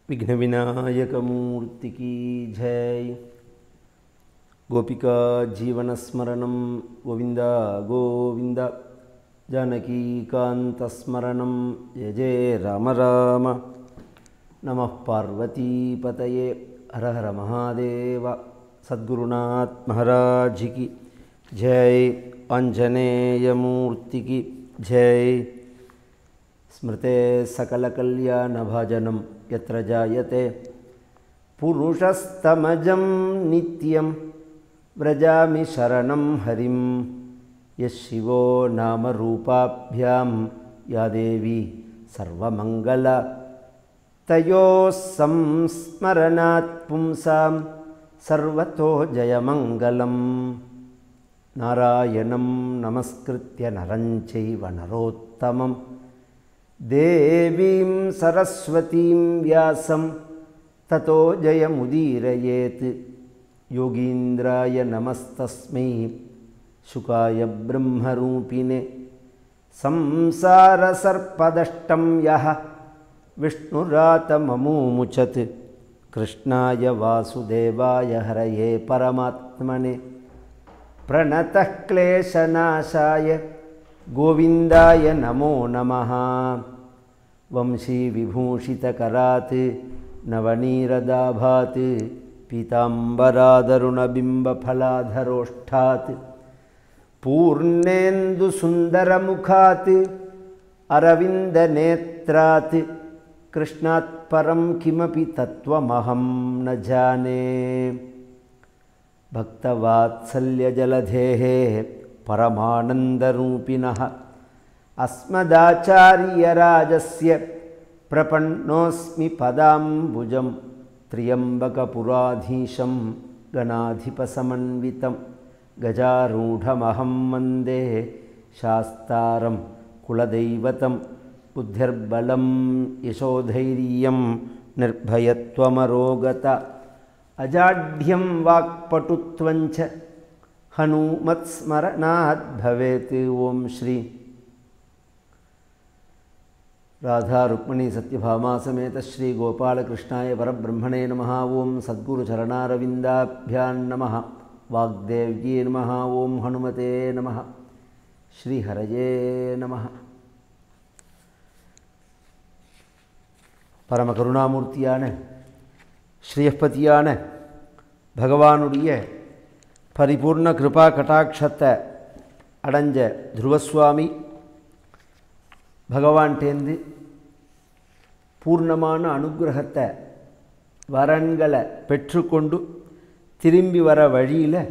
विघ्न विनायक मूर्ति की जय। गोपिका जीवन स्मरणं गोविंद गोविंद। जानकी कांत स्मरणं जय जय राम राम। नमः पार्वती पतये हर हर महादेव। सद्गुरुनाथ महाराज की जय। आंजनेय मूर्ति की जय। स्मृते सकलकल्याणभाजनं यत्र जायते पुरुषस्तमजं नित्यं व्रजामि शरणं हरिं। यः शिवो नामरूपाभ्यां या देवी सर्वमङ्गला तयोः संस्मरणात् पुंसां सर्वतो जयमङ्गलम्। नारायणं नमस्कृत्य नरं चैव नरोत्तमं देवीं सरस्वतीं व्यासं ततो जयमुदीरयेत्। योगीन्द्राय नमस्तस्मै शुकाय ब्रह्मरूपिणे। संसारसर्पदष्टं यः विष्णुरातममुमुचत् कृष्णाय वासुदेवाय हरये परमात्मने। प्रणतः क्लेशनाशाय गोविन्दाय नमो नमः। वंशीविभूषितकरात् नवनीरदाभात् पीताम्बरादरुणबिम्बफलाधरोष्ठात् पूर्णेन्दुसुन्दरमुखात् अरविन्दनेत्रात् कृष्णात् परं किमपि तत्त्वमहं न जाने। भक्तवात्सल्यजलधेः परमानन्दरूपिणः अस्मदाचार्यराजस्य प्रपन्नोऽस्मि पदाम्बुजं। त्र्यम्बकपुराधीशं गणाधिपसमन्वितं गजारूढमहं वन्दे शास्तारं कुलदैवतं। बुद्धिर्बलं यशोधैर्यं निर्भयत्वमरोगता अजाढ्यं वाक्पटुत्वञ्च हनुमत्स्मरणात् भवेत्। ओम श्री राधा रुक्मिणी सत्यभामा समेत श्री गोपालकृष्णाय परब्रह्मणे नमः। ओम सद्गुरुचरणारविन्दाभ्यां नमः। वाग्देव्यै नमः। ओम हनुमते नमः। श्रीहरये नमः। परम करुणामूर्तिயான ஸ்ரீயப்பதியான பகவானுடைய பரிபூர்ண கிருபா கட்டாட்சத்தை அடைஞ்ச துருவசுவாமி பகவான்டேந்து பூர்ணமான அனுகிரகத்தை வரன்களை பெற்றுக்கொண்டு திரும்பி வர வழியில்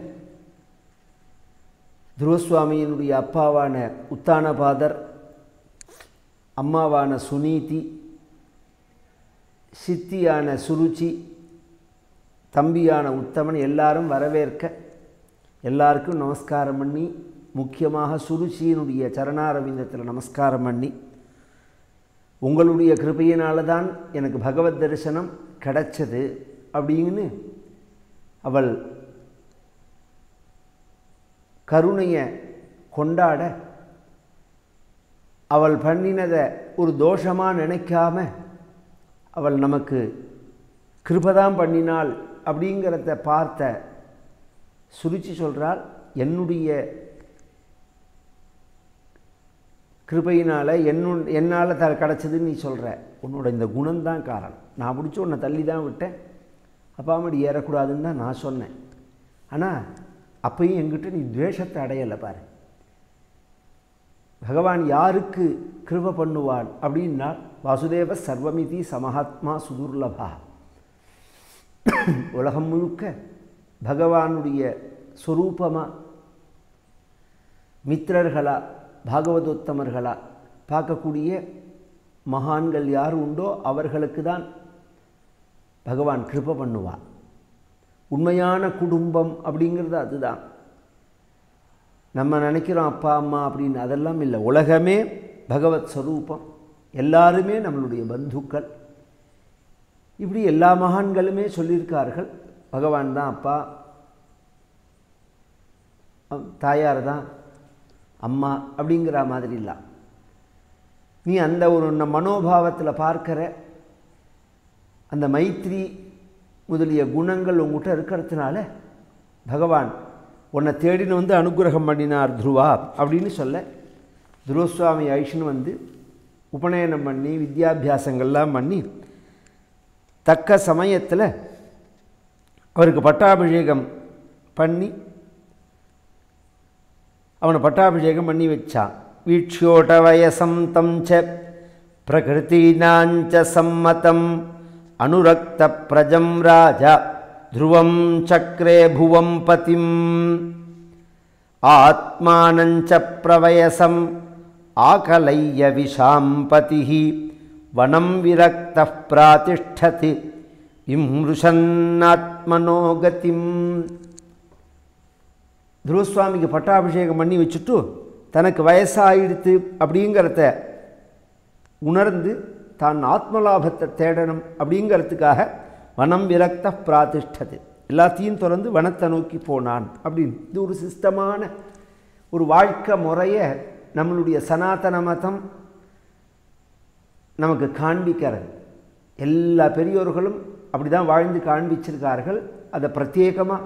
துருவசுவாமியினுடைய அப்பாவான உத்தானபாதர், அம்மாவான சுனீதி, சித்தியான சுருச்சி, தம்பியான உத்தமன் எல்லாரும் வரவேற்க எல்லாருக்கும் நமஸ்காரம் பண்ணி, முக்கியமாக சுருச்சியினுடைய சரணாரவிந்தத்தில் நமஸ்காரம் பண்ணி, உங்களுடைய கிருபையினால தான் எனக்கு பகவத் தரிசனம் கிடைச்சது அப்படின்னு அவள் கருணையை கொண்டாட, அவள் பண்ணினதை ஒரு தோஷமாக நினைக்காம அவள் நமக்கு கிருபதான் பண்ணினாள் அப்படிங்கிறத பார்த்த சுருச்சி சொல்கிறாள், என்னுடைய கிருபையினால் என்னால் கிடச்சதுன்னு நீ சொல்கிற, உன்னோட இந்த குணம்தான் காரணம். நான் பிடிச்சி உன்னை தள்ளி தான் விட்டேன், அப்பா அம்மாடி ஏறக்கூடாதுன்னு தான் நான் சொன்னேன். ஆனால் அப்பையும் என்கிட்ட நீ துவேஷத்தை அடையலை பாரு. பகவான் யாருக்கு கிருபை பண்ணுவான் அப்படின்னா, வாசுதேவ சர்வமிதி சமஹாத்மா சுதுர்லபா. உலகம் முழுக்க பகவானுடைய ஸ்வரூபமாக மித்திரர்களாக பாகவதோத்தமர்களாக பார்க்கக்கூடிய மகான்கள் யார் உண்டோ அவர்களுக்கு தான் பகவான் கிருபை பண்ணுவான். உண்மையான குடும்பம் அப்படிங்கிறது அதுதான். நம்ம நினைக்கிறோம் அப்பா அம்மா அப்படின்னு, அதெல்லாம் இல்லை. உலகமே பகவத் ஸ்வரூபம், எல்லாருமே நம்மளுடைய பந்துக்கள். இப்படி எல்லா மகான்களுமே சொல்லியிருக்கார்கள், பகவான் தான் அப்பா, தாயார் தான் அம்மா அப்படிங்கிற மாதிரி இல்லை. நீ அந்த ஒரு மனோபாவத்தில் பார்க்கிற அந்த மைத்ரி முதலிய குணங்கள் உங்கள்கிட்ட இருக்கிறதுனால பகவான் உன்னை தேடின்னு வந்து அனுகிரகம் பண்ணினார் துருவா அப்படின்னு சொல்ல துருவசுவாமி ஐஷன் வந்து உபநயனம் பண்ணி வித்யாபியாசங்கள்லாம் பண்ணி தக்க சமயத்தில் அவருக்கு பட்டாபிஷேகம் பண்ணி அவனை பட்டாபிஷேகம் பண்ணி வச்சான். வீட்சியோட வயசம் தம் ச பிரகிருத்தீனாஞ்ச சம்மதம் அனுரக்த பிரஜம் ராஜா த்ருவம் சக்ரே புவம் பதிம் ஆத்மானஞ்ச பிரவயசம் ஆகலைய விஷாம்பதிஹி வனம் விரக்தः பிராதிஷ்டதி இம்ருஷன்னாத்மனோ கதிம். துருவசுவாமிக்கு பட்டாபிஷேகம் பண்ணி வச்சுட்டு தனக்கு வயசாகிடுத்து அப்படிங்கிறத உணர்ந்து தான் ஆத்மலாபத்தை தேடணும் அப்படிங்கிறதுக்காக வனம் விரக்த பிராதிஷ்டது எல்லாத்தையும் தொடர்ந்து வனத்தை நோக்கி போனான் அப்படின்னு. இது ஒரு சிஸ்டமான ஒரு வாழ்க்கை முறையை நம்மளுடைய சனாதன மதம் நமக்கு காண்பிக்கிறது. எல்லா பெரியோர்களும் அப்படி தான் வாழ்ந்து காண்பிச்சிருக்கார்கள். அதை பிரத்யேகமாக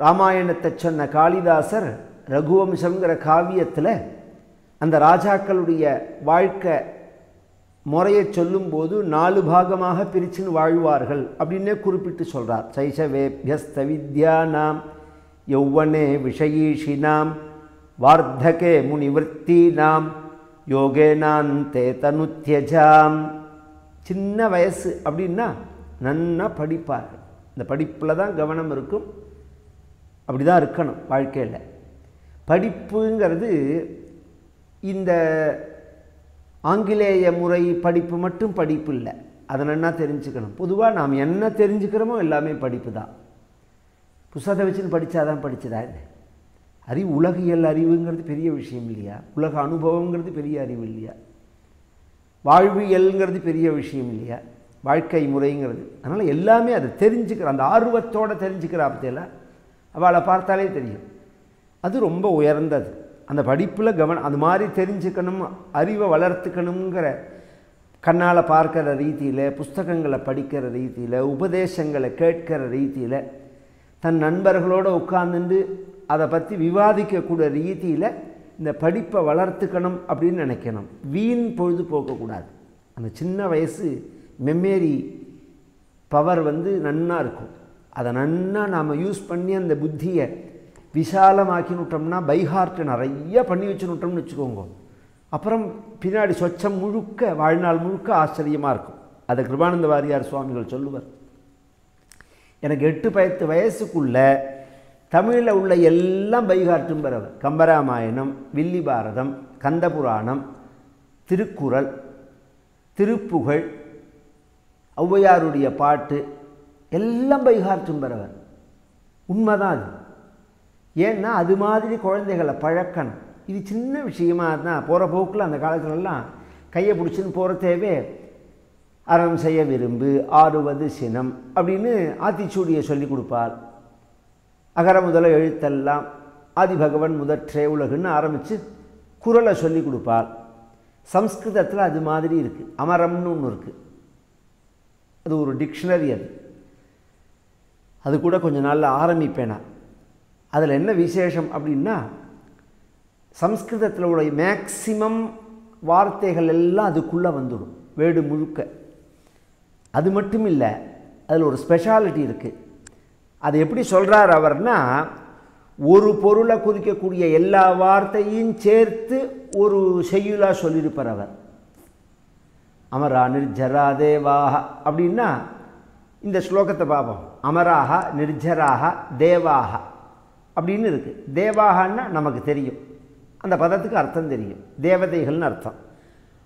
ராமாயணத்தை சொன்ன காளிதாசர் ரகுவம்சங்கிற காவியத்தில் அந்த ராஜாக்களுடைய வாழ்க்கை முறையை சொல்லும்போது 4 பாகமாக பிரிச்சுன்னு வாழ்வார்கள் அப்படின்னே குறிப்பிட்டு சொல்கிறார். சைஷவேபியஸ்த வித்யானாம் யௌவனே விஷயீஷினாம் வார்த்தகே முனிவர்த்தீனாம் யோகேனாந்தே தனுத்யஜாம். சின்ன வயசு அப்படின்னா நன்னா படிப்பார்கள். இந்த படிப்பில் தான் கவனம் இருக்கும். அப்படி தான் இருக்கணும் வாழ்க்கையில். படிப்புங்கிறது இந்த ஆங்கிலேய முறை படிப்பு மட்டும் படிப்பு இல்லை. அதை நன்னா தெரிஞ்சுக்கணும். பொதுவாக நாம் என்ன தெரிஞ்சுக்கிறோமோ எல்லாமே படிப்பு தான். புத்தகத்தை வச்சுன்னு படித்தாதான் படித்ததா இல்லை. அறிவு உலகியல் அறிவுங்கிறது பெரிய விஷயம் இல்லையா? உலக அனுபவங்கிறது பெரிய அறிவு இல்லையா? வாழ்வியல்ங்கிறது பெரிய விஷயம் இல்லையா? வாழ்க்கை முறைங்கிறது. அதனால் எல்லாமே அதை தெரிஞ்சுக்கிற அந்த ஆர்வத்தோடு தெரிஞ்சுக்கிற பற்றியில் அவளை பார்த்தாலே தெரியும். அது ரொம்ப உயர்ந்தது. அந்த படிப்பில் அது மாதிரி தெரிஞ்சுக்கணும், அறிவை வளர்த்துக்கணுங்கிற கண்ணால் பார்க்குற ரீதியில், புஸ்தகங்களை படிக்கிற ரீதியில், உபதேசங்களை கேட்கிற ரீதியில், தன் நண்பர்களோடு உட்கார்ந்துட்டு அதை பற்றி விவாதிக்கக்கூடிய ரீதியில் இந்த படிப்பை வளர்த்துக்கணும் அப்படின்னு நினைக்கணும். வீண் பொழுது போக்கக்கூடாது. அந்த சின்ன வயசு மெமரி பவர் நன்னா இருக்கும். அதை நன்னா நாம் யூஸ் பண்ணி அந்த புத்தியை விசாலமாக்கினுட்டோம்னா பைஹார்ட்டு நிறைய பண்ணி வச்சுனுட்டோம்னு வச்சுக்கோங்க. அப்புறம் பின்னாடி சொச்சம் முழுக்க வாழ்நாள் முழுக்க ஆச்சரியமாக இருக்கும். அதை கிருபானந்த வாரியார் சுவாமிகள் சொல்லுவார். எனக்கு 8-10 வயசுக்குள்ளே தமிழில் உள்ள எல்லாம் பைஹார்ட்டும் பெறவர். கம்பராமாயணம், வில்லி பாரதம், கந்தபுராணம், திருக்குறள், திருப்புகழ், ஔவையாருடைய பாட்டு எல்லாம் பைஹார்ட்டும் பெறவர். உண்மைதான் அது. ஏன்னா அது மாதிரி குழந்தைகளை பழக்கணும். இது சின்ன விஷயமா தான் போகிற போக்கில் அந்த காலத்துலலாம் கையை பிடிச்சின்னு போகிறதேவே அறம் செய்ய விரும்பு ஆறுவது சினம் அப்படின்னு ஆத்திச்சூடியை சொல்லி கொடுப்பாள். அகர முதல எழுத்தெல்லாம் ஆதிபகவன் முதற்றே உலகுன்னு ஆரம்பித்து குறளை சொல்லி கொடுப்பாள். சம்ஸ்கிருதத்தில் அது மாதிரி இருக்குது. அமரம்னு ஒன்று இருக்குது. அது ஒரு டிக்ஷனரி. அது கூட கொஞ்சம் நாளில் ஆரம்பிப்பேனா. அதில் என்ன விசேஷம் அப்படின்னா சம்ஸ்கிருதத்தில் உள்ள மேக்சிமம் வார்த்தைகள் எல்லாம் அதுக்குள்ளே வந்துடும், வேடு முழுக்க. அது மட்டும் இல்லை, அதில் ஒரு ஸ்பெஷாலிட்டி இருக்குது. அது எப்படி சொல்கிறார் அவர்னா, ஒரு பொருளை குறிக்கக்கூடிய எல்லா வார்த்தையும் சேர்த்து ஒரு செய்யுளாக சொல்லியிருப்பார் அவர். அமரா நிர்ஜரா தேவாக அப்படின்னா இந்த ஸ்லோகத்தை பார்ப்போம். அமராக நிர்ஜராக தேவாக அப்படின்னு இருக்குது. தேவாகன்னா நமக்கு தெரியும், அந்த பதத்துக்கு அர்த்தம் தெரியும், தேவதைகள்னு அர்த்தம்.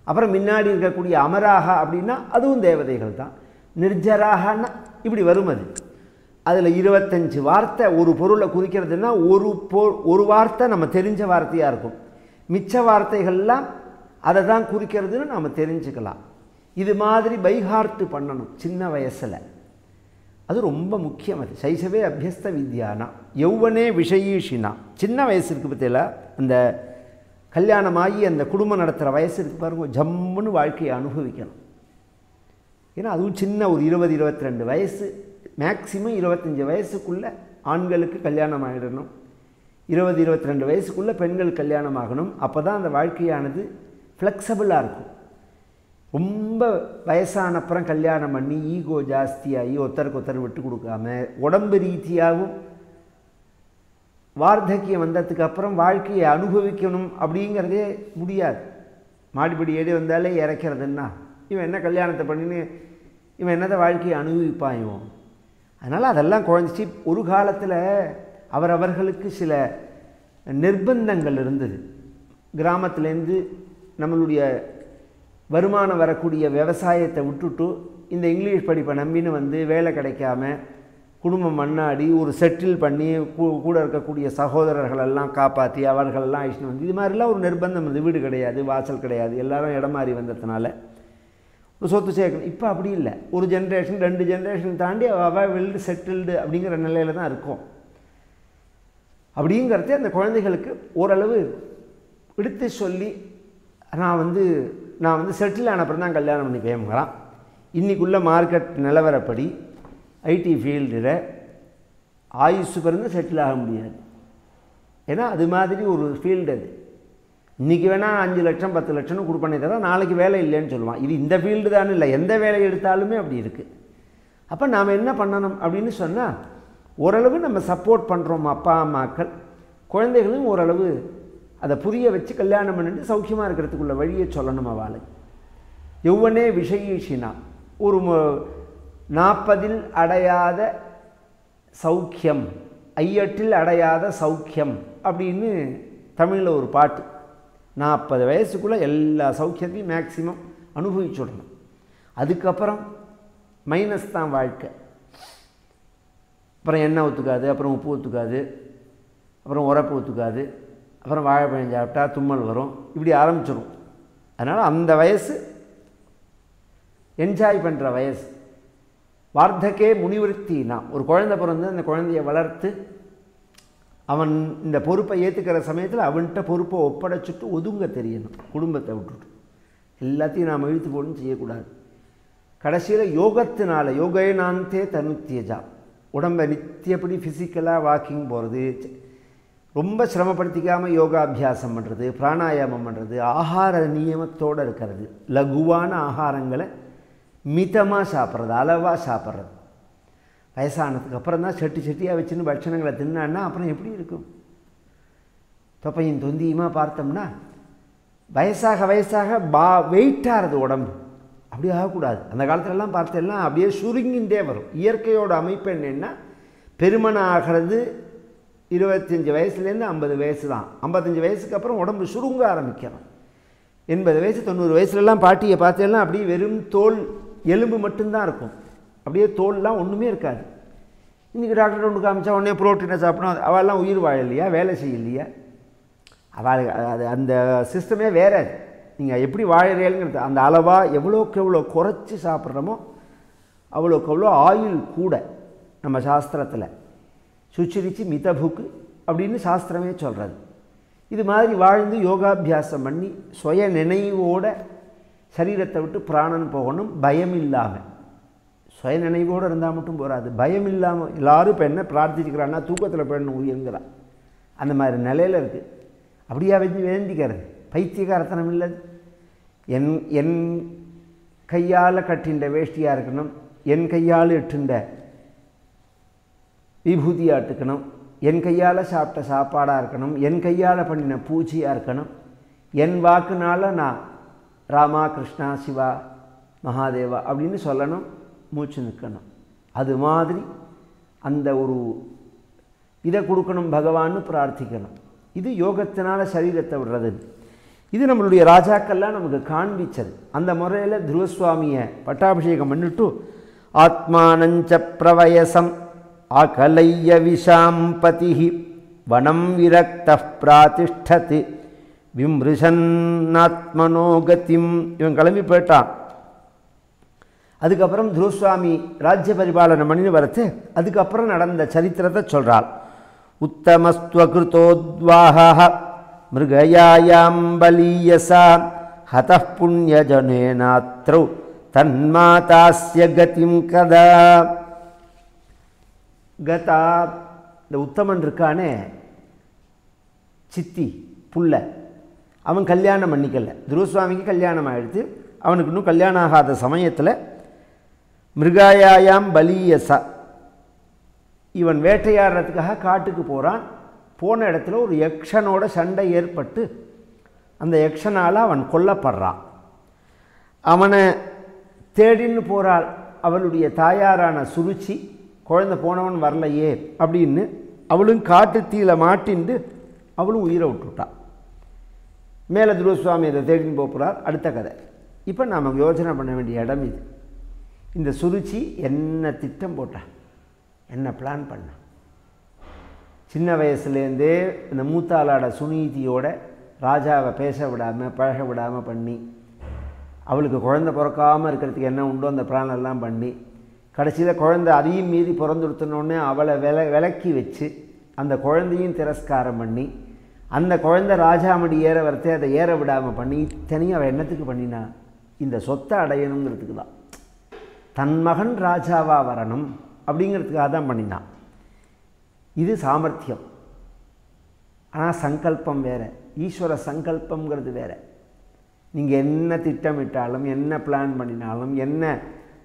அப்புறம் முன்னாடி இருக்கக்கூடிய அமராக அப்படின்னா அதுவும் தேவதைகள் தான். நிர்ஜராகன்னா இப்படி வரும். அதில் 25 வார்த்தை ஒரு பொருளை குறிக்கிறதுனா ஒரு வார்த்தை நம்ம தெரிஞ்ச வார்த்தையாக இருக்கும். மிச்ச வார்த்தைகள்லாம் அதை தான் குறிக்கிறதுன்னு நம்ம தெரிஞ்சுக்கலாம். இது மாதிரி பைஹார்ட்டு பண்ணணும் சின்ன வயசில். அது ரொம்ப முக்கியம். அது சைசவே அபியஸ்த வித்யானா யௌவனே விஷயீஷினா. சின்ன வயசு இருக்குது பற்றியில், அந்த கல்யாணமாகி அந்த குடும்பம் நடத்துகிற வயசு இருக்குது பாருங்க, ஜம்முன்னு வாழ்க்கையை அனுபவிக்கணும். ஏன்னா அதுவும் சின்ன ஒரு 20-22 வயசு, மேக்சிமம் 25 வயசுக்குள்ளே ஆண்களுக்கு கல்யாணம் ஆகிடணும், 20-22 வயசுக்குள்ளே பெண்கள் கல்யாணம் ஆகணும். அப்போ தான் அந்த வாழ்க்கையானது ஃப்ளெக்சபிளாக இருக்கும். ரொம்ப வயசான அப்புறம் கல்யாணம் பண்ணி ஈகோ ஜாஸ்தியாகி ஒருத்தருக்கு ஒருத்தர் விட்டு கொடுக்காம உடம்பு ரீதியாகவும் வார்த்தக்கியம் வந்ததுக்கு அப்புறம் வாழ்க்கையை அனுபவிக்கணும் அப்படிங்கிறதே முடியாது. மாடிப்படி ஏறி வந்தாலே இறக்கிறதுன்னா இவன் என்ன கல்யாணத்தை பண்ணின்னு இவன் என்னதை வாழ்க்கையை அனுபவிப்பான் இவன். அதனால் அதெல்லாம் குறைஞ்சிச்சு. ஒரு காலத்தில் அவரவர்களுக்கு சில நிர்பந்தங்கள் இருந்தது. கிராமத்துலேருந்து நம்மளுடைய வருமானம் வரக்கூடிய விவசாயத்தை விட்டுட்டு இந்த இங்கிலீஷ் படிப்பை நம்பின்னு வந்து வேலை கிடைக்காம குடும்பம் மண்ணாடி ஒரு செட்டில் பண்ணி கூட இருக்கக்கூடிய சகோதரர்களெல்லாம் காப்பாற்றி அவர்களெல்லாம் ஆயிடுச்சுன்னு வந்து இது மாதிரிலாம் ஒரு நிர்பந்தம் இருந்தது. வீடு கிடையாது, வாசல் கிடையாது, எல்லாரும் இடம் மாறி வந்ததுனால ஒரு சொத்து சேர்க்கணும். இப்போ அப்படி இல்லை. ஒரு ஜென்ரேஷன் 2 ஜென்ரேஷன் தாண்டி வெல் செட்டில்டு அப்படிங்கிற நிலையில் தான் இருக்கும். அப்படிங்கிறத அந்த குழந்தைகளுக்கு ஓரளவு எடுத்து சொல்லி நான் வந்து செட்டில் ஆனப்புறம் தான் கல்யாணம் பண்ணிப்பேங்கிறான். இன்றைக்குள்ள மார்க்கெட் நிலவரப்படி ஐடி ஃபீல்டில் ஆயுசு பிறந்து செட்டில் ஆக முடியாது. ஏன்னா அது மாதிரி ஒரு ஃபீல்டு அது. இன்றைக்கி வேணால் 5 லட்சம் 10 லட்சம்னு கொடுப்பனே தவிர நாளைக்கு வேலை இல்லைன்னு சொல்லுவான். இது இந்த ஃபீல்டு தானே இல்லை, எந்த வேலை எடுத்தாலுமே அப்படி இருக்குது. அப்போ நாம் என்ன பண்ணணும் அப்படின்னு சொன்னால் ஓரளவு நம்ம சப்போர்ட் பண்ணுறோம். அப்பா அம்மாக்கள் குழந்தைகளும் ஓரளவு அதை புரிய வச்சு கல்யாணம் பண்ணிட்டு சௌக்கியமாக இருக்கிறதுக்குள்ள வழியை சொல்லணும். அவளை எவ்வளே விஷயீஷினா ஒரு 40 அடையாத சௌக்கியம், 8 அடையாத சௌக்கியம் அப்படின்னு தமிழில் ஒரு பாட்டு. 40 வயசுக்குள்ளே எல்லா சௌக்கியத்தையும் மேக்சிமம் அனுபவிச்சுடணும். அதுக்கப்புறம் மைனஸ் தான் வாழ்க்கை. அப்புறம் எண்ணெய் ஒத்துக்காது, அப்புறம் உப்பு ஒத்துக்காது, அப்புறம் உரப்பு ஒத்துக்காது, அப்புறம் வாழைப்பழம் சாப்பிட்டா தும்மல் வரும், இப்படி ஆரம்பிச்சிடும். அதனால் அந்த வயசு என்ஜாய் பண்ணுற வயசு. வார்த்தகே முனிவிருத்தினா ஒரு குழந்தை பிறந்து அந்த குழந்தையை வளர்த்து அவன் இந்த பொறுப்பை ஏற்றுக்கிற சமயத்தில் அவன்கிட்ட பொறுப்பை ஒப்படைச்சிட்டு ஒதுங்க தெரியணும். குடும்பத்தை விட்டுட்டு எல்லாத்தையும் நாம் இழுத்து போடணும் செய்யக்கூடாது. கடைசியில் யோகத்தினால யோகேனாந்தே தனுத்தியஜா உடம்பை நித்தியப்படி ஃபிசிக்கலாக வாக்கிங் போகிறது, ரொம்ப சிரமப்படுத்திக்காமல் யோகாபியாசம் பண்ணுறது, பிராணாயாமம் பண்ணுறது, ஆகார நியமத்தோடு இருக்கிறது, லகுவான ஆகாரங்களை மிதமாக சாப்பிட்றது, அளவாக சாப்பிட்றது. வயசானதுக்கு அப்புறம் தான் செட்டியாக வச்சுன்னு பட்சணங்களை தின்னான்னா அப்புறம் எப்படி இருக்கும்? தொப்பையும் தொந்தியுமா பார்த்தோம்னா வயசாக வெயிட்டாகிறது உடம்பு. அப்படி ஆகக்கூடாது. அந்த காலத்துலலாம் பார்த்தெல்லாம் அப்படியே சுருங்கின்றே வரும். இயற்கையோட அமைப்பு என்னென்னா பெருமனை ஆகிறது 25 வயசுலேருந்து 50 வயசு தான். 55 வயசுக்கு அப்புறம் உடம்பு சுருங்க ஆரம்பிக்கணும். 80 வயசு 90 வயசுலலாம் பாட்டியை பார்த்தெல்லாம் அப்படியே வெறும் தோல் எலும்பு மட்டும்தான் இருக்கும். அப்படியே தோல்லாம் ஒன்றுமே இருக்காது. இன்றைக்கி டாக்டர் ஒன்று காமிச்சா உடனே புரோட்டீனை சாப்பிடணும். அவெல்லாம் உயிர் வாழலையா, வேலை செய்யலையா? அவள் அது அந்த சிஸ்டமே வேறு. நீங்கள் எப்படி வாழறீங்கிறது அந்த அளவாக எவ்வளோக்கு எவ்வளோ குறைச்சி சாப்பிட்றோமோ அவ்வளோக்கு அவ்வளோ ஆயுள் கூட. நம்ம சாஸ்திரத்தில் சுச்சிரிச்சு மிதபுக்கு அப்படின்னு சாஸ்திரமே சொல்கிறது. இது மாதிரி வாழ்ந்து யோகாபியாசம் பண்ணி சுய நினைவோட சரீரத்தை விட்டு பிராணன் போகணும். பயம் இல்லாமல், சுய நினைவோடு இருந்தால் மட்டும் போகாது, பயம் இல்லாமல். எல்லோரும் இப்போ என்ன பிரார்த்திச்சுக்கிறான்னா தூக்கத்தில் போயிடணும் உயிருங்கிறான். அந்த மாதிரி நிலையில் இருக்குது. அப்படியா வேண்டிக்கிறது பைத்தியகாரத்தனம் இல்லை. என் கையால் கட்டின்ற வேஷ்டியாக இருக்கணும், என் கையால் இட்டுண்ட விபூதியாக இருக்கணும், என் கையால் சாப்பிட்ட சாப்பாடாக இருக்கணும், என் கையால் பண்ணின பூஜையாக இருக்கணும், என் வாக்குனால் நான் ராமா கிருஷ்ணா சிவா மகாதேவா அப்படின்னு சொல்லணும், மூச்சு நிற்கணும். அது மாதிரி அந்த ஒரு இதை கொடுக்கணும், பகவான்னு பிரார்த்திக்கணும். இது யோகத்தினால சரீரத்தை விடுறது. இது நம்மளுடைய ராஜாக்கள்லாம் நமக்கு காண்பிச்சது. அந்த முறையில் துருவசுவாமியை பட்டாபிஷேகம் பண்ணிட்டு ஆத்மானஞ்ச பிரவயசம் ஆகலைய விஷாம்பதி வனம் விரக்த பிராதிஷ்டத்து விம்ருஷன்னாத்மனோகதிம் இவன் கிளம்பி போயிட்டான். அதுக்கப்புறம் துருவசுவாமி ராஜ்ய பரிபாலனை பண்ணி வரத்து. அதுக்கப்புறம் நடந்த சரித்திரத்தை சொல்கிறாள். உத்தமஸ்துவகிருதோத்வாஹ மிருகயாயாம் பலீயசா ஹதः புண்ணியஜனேனாத்ரௌ தன்மாதாஸ்ய கதிம் கதா. கதா இந்த உத்தமன் இருக்கானே சித்தி புள்ள, அவன் கல்யாணம் பண்ணிக்கல. துருவசுவாமிக்கு கல்யாணம் ஆகிடுது. அவனுக்கு இன்னும் கல்யாணம் ஆகாத சமயத்தில் மிருகாயாயாம் பலியச இவன் வேட்டையாடுறதுக்காக காட்டுக்கு போகிறான். போன இடத்துல ஒரு யக்ஷனோட சண்டை ஏற்பட்டு அந்த யக்ஷனால் அவன் கொல்லப்படுறான். அவனை தேடின்னு போகிறாள் அவளுடைய தாயாரான சுருச்சி. குழந்தை போனவன் வரலையே அப்படின்னு அவளும் காட்டு தீயில மாட்டிண்டு அவளும் உயிரை விட்டுட்டான். மேலே துருவசுவாமி அதை தேடின்னு போகிறார். அடுத்த கதை. இப்போ நாம் யோசனை பண்ண வேண்டிய இடம் இது. இந்த சுருச்சி என்ன திட்டம் போட்டா, என்ன பிளான் பண்ண? சின்ன வயசுலேருந்தே இந்த மூத்தாளாட சுனீதியோட ராஜாவை பேச விடாமல் பழக விடாமல் பண்ணி, அவளுக்கு குழந்தை பிறக்காமல் இருக்கிறதுக்கு என்ன உண்டோ அந்த பிளான் எல்லாம் பண்ணி, கடைசியில் குழந்தை அதையும் மீறி பிறந்துடுத்தனோடனே அவளை விலக்கி வச்சு அந்த குழந்தையும் திரஸ்காரம் பண்ணி, அந்த குழந்தை ராஜாமடி ஏற வரத்தே அதை ஏற விடாமல் பண்ணி, இத்தனையும் அவள் என்னத்துக்கு பண்ணினா? இந்த சொத்தை அடையணுங்கிறதுக்கு தான். தன் மகன் ராஜாவாக வரணும் அப்படிங்கிறதுக்காக தான் பண்ணினான். இது சாமர்த்தியம். ஆனால் சங்கல்பம் வேறு, ஈஸ்வர சங்கல்பங்கிறது வேறு. நீங்கள் என்ன திட்டமிட்டாலும் என்ன பிளான் பண்ணினாலும் என்ன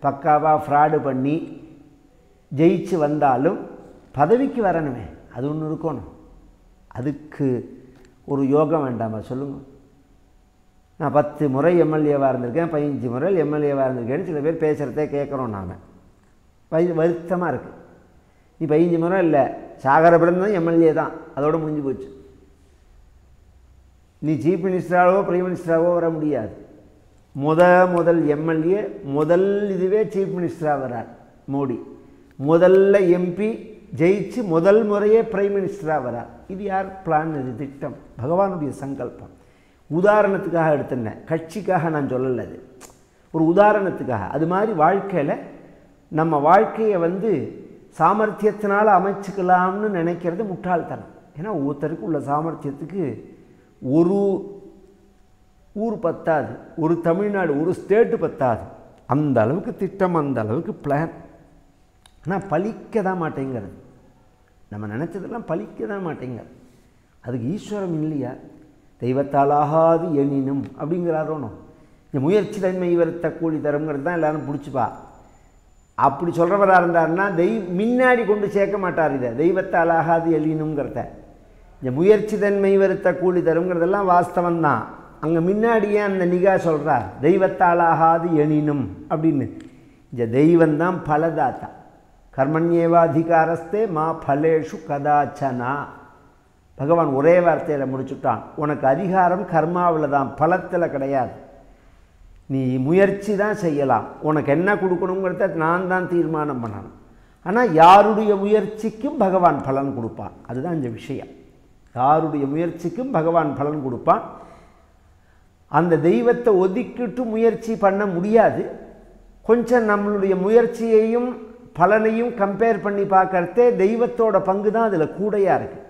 பக்காவாக ஃப்ராடு பண்ணி ஜெயிச்சு வந்தாலும் பதவிக்கு வரணுமே, அது ஒன்று இருக்கணும். அதுக்கு ஒரு யோகம் வேண்டாமா சொல்லுங்கள்? நான் 10 முறை எம்எல்ஏவாக இருந்திருக்கேன், 15 முறை எம்எல்ஏவாக இருந்திருக்கேன்னு சில பேர் பேசுகிறதே கேட்குறோம். நாம் வருத்தமாக இருக்குது. நீ 15 முறை இல்லை, சாகர பிறந்ததும் எம்எல்ஏ தான், அதோடு முடிஞ்சு போச்சு. நீ சீஃப் மினிஸ்டராகவோ பிரைம் மினிஸ்டராகவோ வர முடியாது. முதல் எம்எல்ஏ இதுவே சீஃப் மினிஸ்டராக வரார் மோடி. முதல்ல எம்பி ஜெயிச்சு முதல் முறையே பிரைம் மினிஸ்டராக வரார். இது யார் பிளான்? இது திட்டம், பகவானுடைய சங்கல்பம். உதாரணத்துக்காக எடுத்துனேன், கட்சிக்காக நான் சொல்லலை. அது ஒரு உதாரணத்துக்காக. அது மாதிரி வாழ்க்கையில் நம்ம வாழ்க்கையை சாமர்த்தியத்தினால் அமைச்சுக்கலாம்னு நினைக்கிறது முட்டாள்தனம். ஏன்னா ஒருத்தருக்கு உள்ள சாமர்த்தியத்துக்கு ஒரு ஊர் பத்தாது, ஒரு தமிழ்நாடு, ஒரு ஸ்டேட்டு பத்தாது. அந்த அளவுக்கு திட்டம், அந்த அளவுக்கு பிளான். ஆனால் பலிக்க தான் மாட்டேங்கிறது. நம்ம நினச்சதெல்லாம் பலிக்க தான் மாட்டேங்கிறது. அதுக்கு ஈஸ்வரம் இல்லையா? தெய்வத்தாலாகாது எனினும் அப்படிங்கிறாரோனோ. இந்த முயற்சி தன்மை வருத்த கூலி தருங்கிறது தான் எல்லோரும் பிடிச்சிப்பா. அப்படி சொல்கிறவராக இருந்தாருன்னா முன்னாடி கொண்டு சேர்க்க மாட்டார். இதை தெய்வத்தாலாகாது எனினுங்கிறத. இந்த முயற்சி தன்மை வருத்த கூலி தருங்கிறதெல்லாம் வாஸ்தவந்தான். அங்கே முன்னாடியே அந்த நிகா சொல்கிறார் தெய்வத்தாலாகாது எனினும் அப்படின்னு. இந்த தெய்வந்தான் பலதாத்தா. கர்மண்யேவாதிகாரஸ்தே மா பலேஷு கதாச்சனா. பகவான் ஒரே வார்த்தையில் முடிச்சுட்டான். உனக்கு அதிகாரம் கர்மாவில் தான், பலத்தில் கிடையாது. நீ முயற்சி தான் செய்யலாம். உனக்கு என்ன கொடுக்கணுங்கிறத நான் தான் தீர்மானம் பண்ணணும். ஆனால் யாருடைய முயற்சிக்கும் பகவான் பலன் கொடுப்பான். அதுதான் இந்த விஷயம். யாருடைய முயற்சிக்கும் பகவான் பலன் கொடுப்பான். அந்த தெய்வத்தை ஒதுக்கிட்டு முயற்சி பண்ண முடியாது. கொஞ்சம் நம்மளுடைய முயற்சியையும் பலனையும் கம்பேர் பண்ணி பார்க்கறதே தெய்வத்தோட பங்கு தான் அதில் கூடையாக இருக்குது.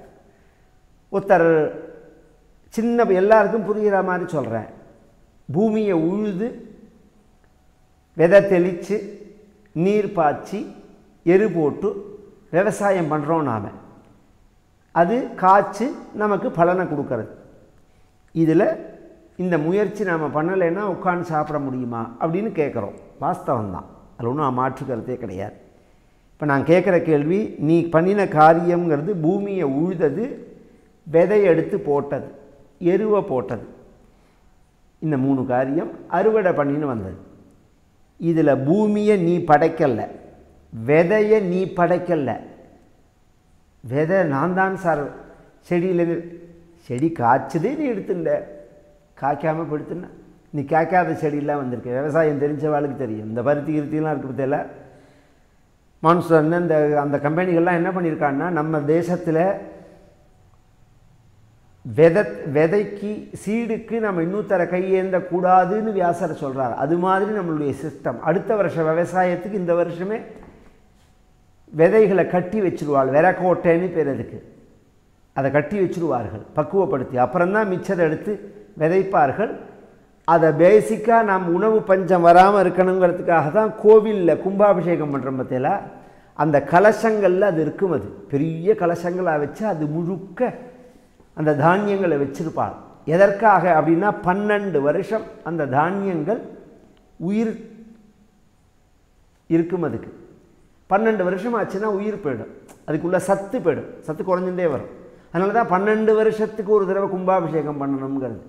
ஒருத்தர் சின்ன எல்லாருக்கும் புரிகிற மாதிரி சொல்கிறேன். பூமியை உழுது விதை தெளித்து நீர் பாய்ச்சி எரு போட்டு விவசாயம் பண்ணுறோம் நாம். அது காய்ச்சி நமக்கு பலனை கொடுக்கறது. இதில் இந்த முயற்சி நாம் பண்ணலைன்னா உட்காந்து சாப்பிட முடியுமா அப்படின்னு கேட்குறோம். வாஸ்தவம்தான், அதில் ஒன்றும் மாற்றுக்கிறதே கிடையாது. இப்போ நான் கேட்குற கேள்வி, நீ பண்ணின காரியங்கிறது பூமியை உழுதது, விதை எடுத்து போட்டது, எருவை போட்டது. இந்த 3 காரியம் அறுவடை பண்ணின்னு வந்தது. இதில் பூமியை நீ படைக்கலை, விதையை நீ படைக்கலை. விதை நான் தான் சார் செடியிலேருந்து. செடி காய்ச்சதே நீ எடுத்துட்ட, காய்க்காமல் படுத்துன. நீ காய்க்காத செடியெல்லாம் வந்திருக்கு. விவசாயம் தெரிஞ்சவாளுக்கு தெரியும். இந்த பருத்தி கிருத்திலாம் இருக்கு பற்றியில மான்சூன் அந்த கம்பெனிகள்லாம் என்ன பண்ணியிருக்காங்கன்னா, நம்ம தேசத்தில் விதைக்கு சீடுக்கு நம்ம இன்னொருத்தர கையேந்தக்கூடாதுன்னு வியாசர் சொல்கிறார். அது மாதிரி நம்மளுடைய சிஸ்டம். அடுத்த வருஷம் விவசாயத்துக்கு இந்த வருஷமே விதைகளை கட்டி வச்சுருவாள். விரக்கோட்டைன்னு பேர் அதுக்கு. அதை கட்டி வச்சுருவார்கள் பக்குவப்படுத்தி. அப்புறம்தான் மிச்சத்தை எடுத்து விதைப்பார்கள். அதை பேசிக்காக நாம் உணவு பஞ்சம் வராமல் இருக்கணுங்கிறதுக்காக தான் கோவிலில் கும்பாபிஷேகம் பண்ணுறோம். பற்றியில் அந்த கலசங்களில் அது இருக்கும். அது பெரிய கலசங்களாக வச்சு அது முழுக்க அந்த தானியங்களை வச்சிருப்பாள். எதற்காக அப்படின்னா 12 வருஷம் அந்த தானியங்கள் உயிர் இருக்கும். அதுக்கு 12 வருஷம் ஆச்சுன்னா உயிர் போயிடும், அதுக்குள்ள சத்து போயிடும், சத்து குறைஞ்சுட்டே வரும். அதனால தான் 12 வருஷத்துக்கு ஒரு தடவை கும்பாபிஷேகம் பண்ணணுங்கிறது.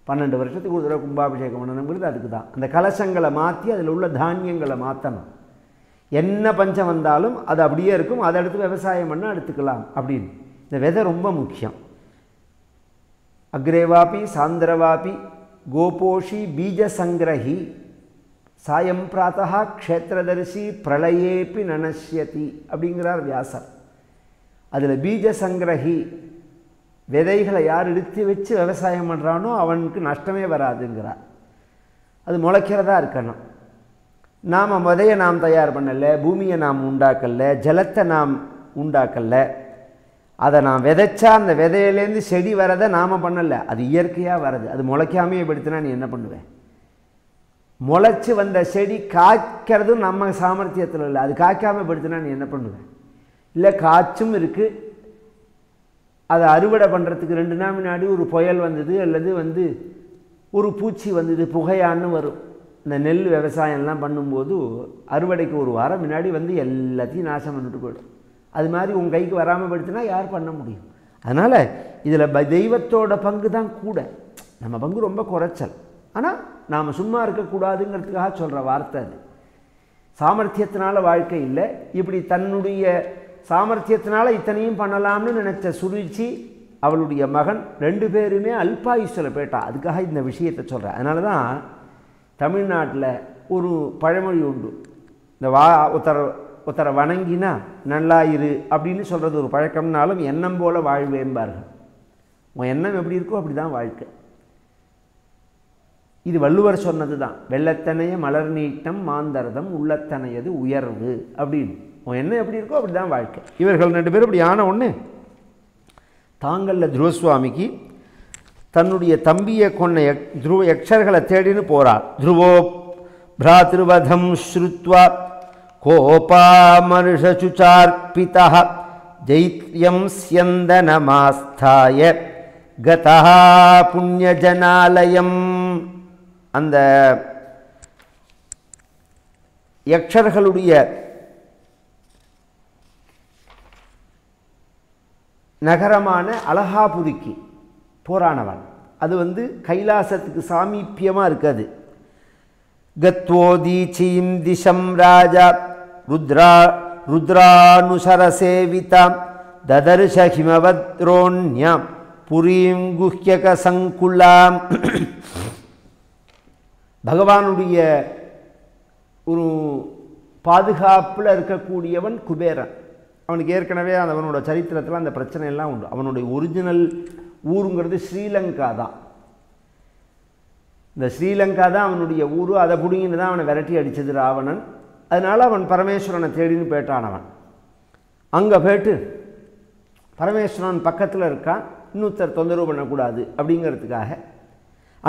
12 வருஷத்துக்கு ஒரு தடவை கும்பாபிஷேகம் பண்ணணுங்கிறது அதுக்கு தான். அந்த கலசங்களை மாற்றி அதில் உள்ள தானியங்களை மாற்றணும். என்ன பஞ்சம் வந்தாலும் அது அப்படியே இருக்கும், அதை எடுத்து விவசாயம் பண்ண எடுத்துக்கலாம் அப்படின்னு. இந்த விதை ரொம்ப முக்கியம். அக்ரேவாபி சாந்திரவாபி கோபோஷி பீஜ சங்கிரஹி சாயம் பிராத்தா க்ஷேத்திரதரிசி பிரளயேப்பி நனஷ்யதி அப்படிங்கிறார் வியாசர். அதில் பீஜ சங்கிரஹி விதைகளை யார் எடுத்து வச்சு விவசாயம் பண்ணுறானோ அவனுக்கு நஷ்டமே வராதுங்கிறார். அது முளைக்கிறதா இருக்கணும். நாம் விதையை நாம் தயார் பண்ணலை, பூமியை நாம் உண்டாக்கலை, ஜலத்தை நாம் உண்டாக்கலை. அதை நான் விதைச்சா அந்த விதையிலேருந்து செடி வரதை நாம் பண்ணலை, அது இயற்கையாக வர்றது. அது முளைக்காமையே படுத்தினா நீ என்ன பண்ணுவேன்? முளைச்சி வந்த செடி காய்க்கிறதும் நம்ம சாமர்த்தியத்தில் இல்லை, அது காய்க்காமல் படுத்தினா நீ என்ன பண்ணுவேன்? இல்லை காய்ச்சும் இருக்குது, அதை அறுவடை பண்ணுறதுக்கு 2 நாள் முன்னாடி ஒரு புயல் வந்தது அல்லது ஒரு பூச்சி வந்தது, புகையான்னு வரும். இந்த நெல் விவசாயம்லாம் பண்ணும்போது அறுவடைக்கு ஒரு வாரம் முன்னாடி எல்லாத்தையும் நாசம் பண்ணிட்டு போயிடும். அது மாதிரி உங்கள் கைக்கு வராமல் படுத்தினா யார் பண்ண முடியும்? அதனால் இதில் தெய்வத்தோட பங்கு தான் கூட, நம்ம பங்கு ரொம்ப குறைச்சல். ஆனால் நாம் சும்மா இருக்கக்கூடாதுங்கிறதுக்காக சொல்கிற வார்த்தை அது. சாமர்த்தியத்தினால வாழ்க்கை இல்லை, இப்படி தன்னுடைய சாமர்த்தியத்தினால இத்தனையும் பண்ணலாம்னு நினச்ச சுருச்சி அவளுடைய மகன் 2 பேருமே அல்பாயுசில் போயிட்டா. அதுக்காக இந்த விஷயத்தை சொல்கிறேன். அதனால தான் தமிழ்நாட்டில் ஒரு பழமொழி உண்டு. இந்த ஒருத்தரை வணங்கினா நல்லா இரு அப்படின்னு சொல்கிறது ஒரு பழக்கம்னாலும் எண்ணம் போல வாழ்வேம்பார்கள். உன் எண்ணம் எப்படி இருக்கோ அப்படி தான் வாழ்க்கை. இது வள்ளுவர் சொன்னது தான். வெள்ளத்தனைய மலர் நீட்டம் மாந்தரதம் உள்ளத்தனையது உயர்வு அப்படின்னு. உன் எண்ணம் எப்படி இருக்கோ அப்படி தான் வாழ்க்கை. இவர்கள் 2 பேரும் இப்படி ஆன ஒன்று தாங்களில் துருவசுவாமிக்கு தன்னுடைய தம்பியை கொன்ன யக்ஷர்களை தேடின்னு போகிறார். துருவோ பிராத்ருவதம் ஸ்ருத்வா கோபாமருஷசுச்சார்பிதா தைத்யம் ஸ்யந்தனமாஸ்தாய கதா புண்ணியஜனாலயம். அந்த யக்ஷர்களுடைய நகரமான அலகாபுரிக்கு போரானவன். அது கைலாசத்துக்கு சாமீப்பியமாக இருக்காது. கத்வோதீச்சீம் திசம் ராஜா ருத்ரானுசரசேவிதாம் ததர்ஷ ஹிமவத்ரோண்யாம் புரீம் குஹ்யக சங்குலாம். பகவானுடைய ஒரு பாதுகாப்பில் இருக்கக்கூடியவன் குபேரன். அவனுக்கு ஏற்கனவே அவனோட சரித்திரத்தில் அந்த பிரச்சனை எல்லாம் உண்டு. அவனுடைய ஒரிஜினல் ஊருங்கிறது ஸ்ரீலங்கா தான். இந்த ஸ்ரீலங்கா தான் அவனுடைய ஊர். அதை பிடிங்கின்னு தான் அவனை விரட்டி அடித்தது ராவணன். அதனால் அவன் பரமேஸ்வரனை தேடின்னு போயிட்டான். அவன் அங்கே போய்ட்டு பரமேஸ்வரன் பக்கத்தில் இருக்கான், இன்னொருத்தர் தொந்தரவு பண்ணக்கூடாது அப்படிங்கிறதுக்காக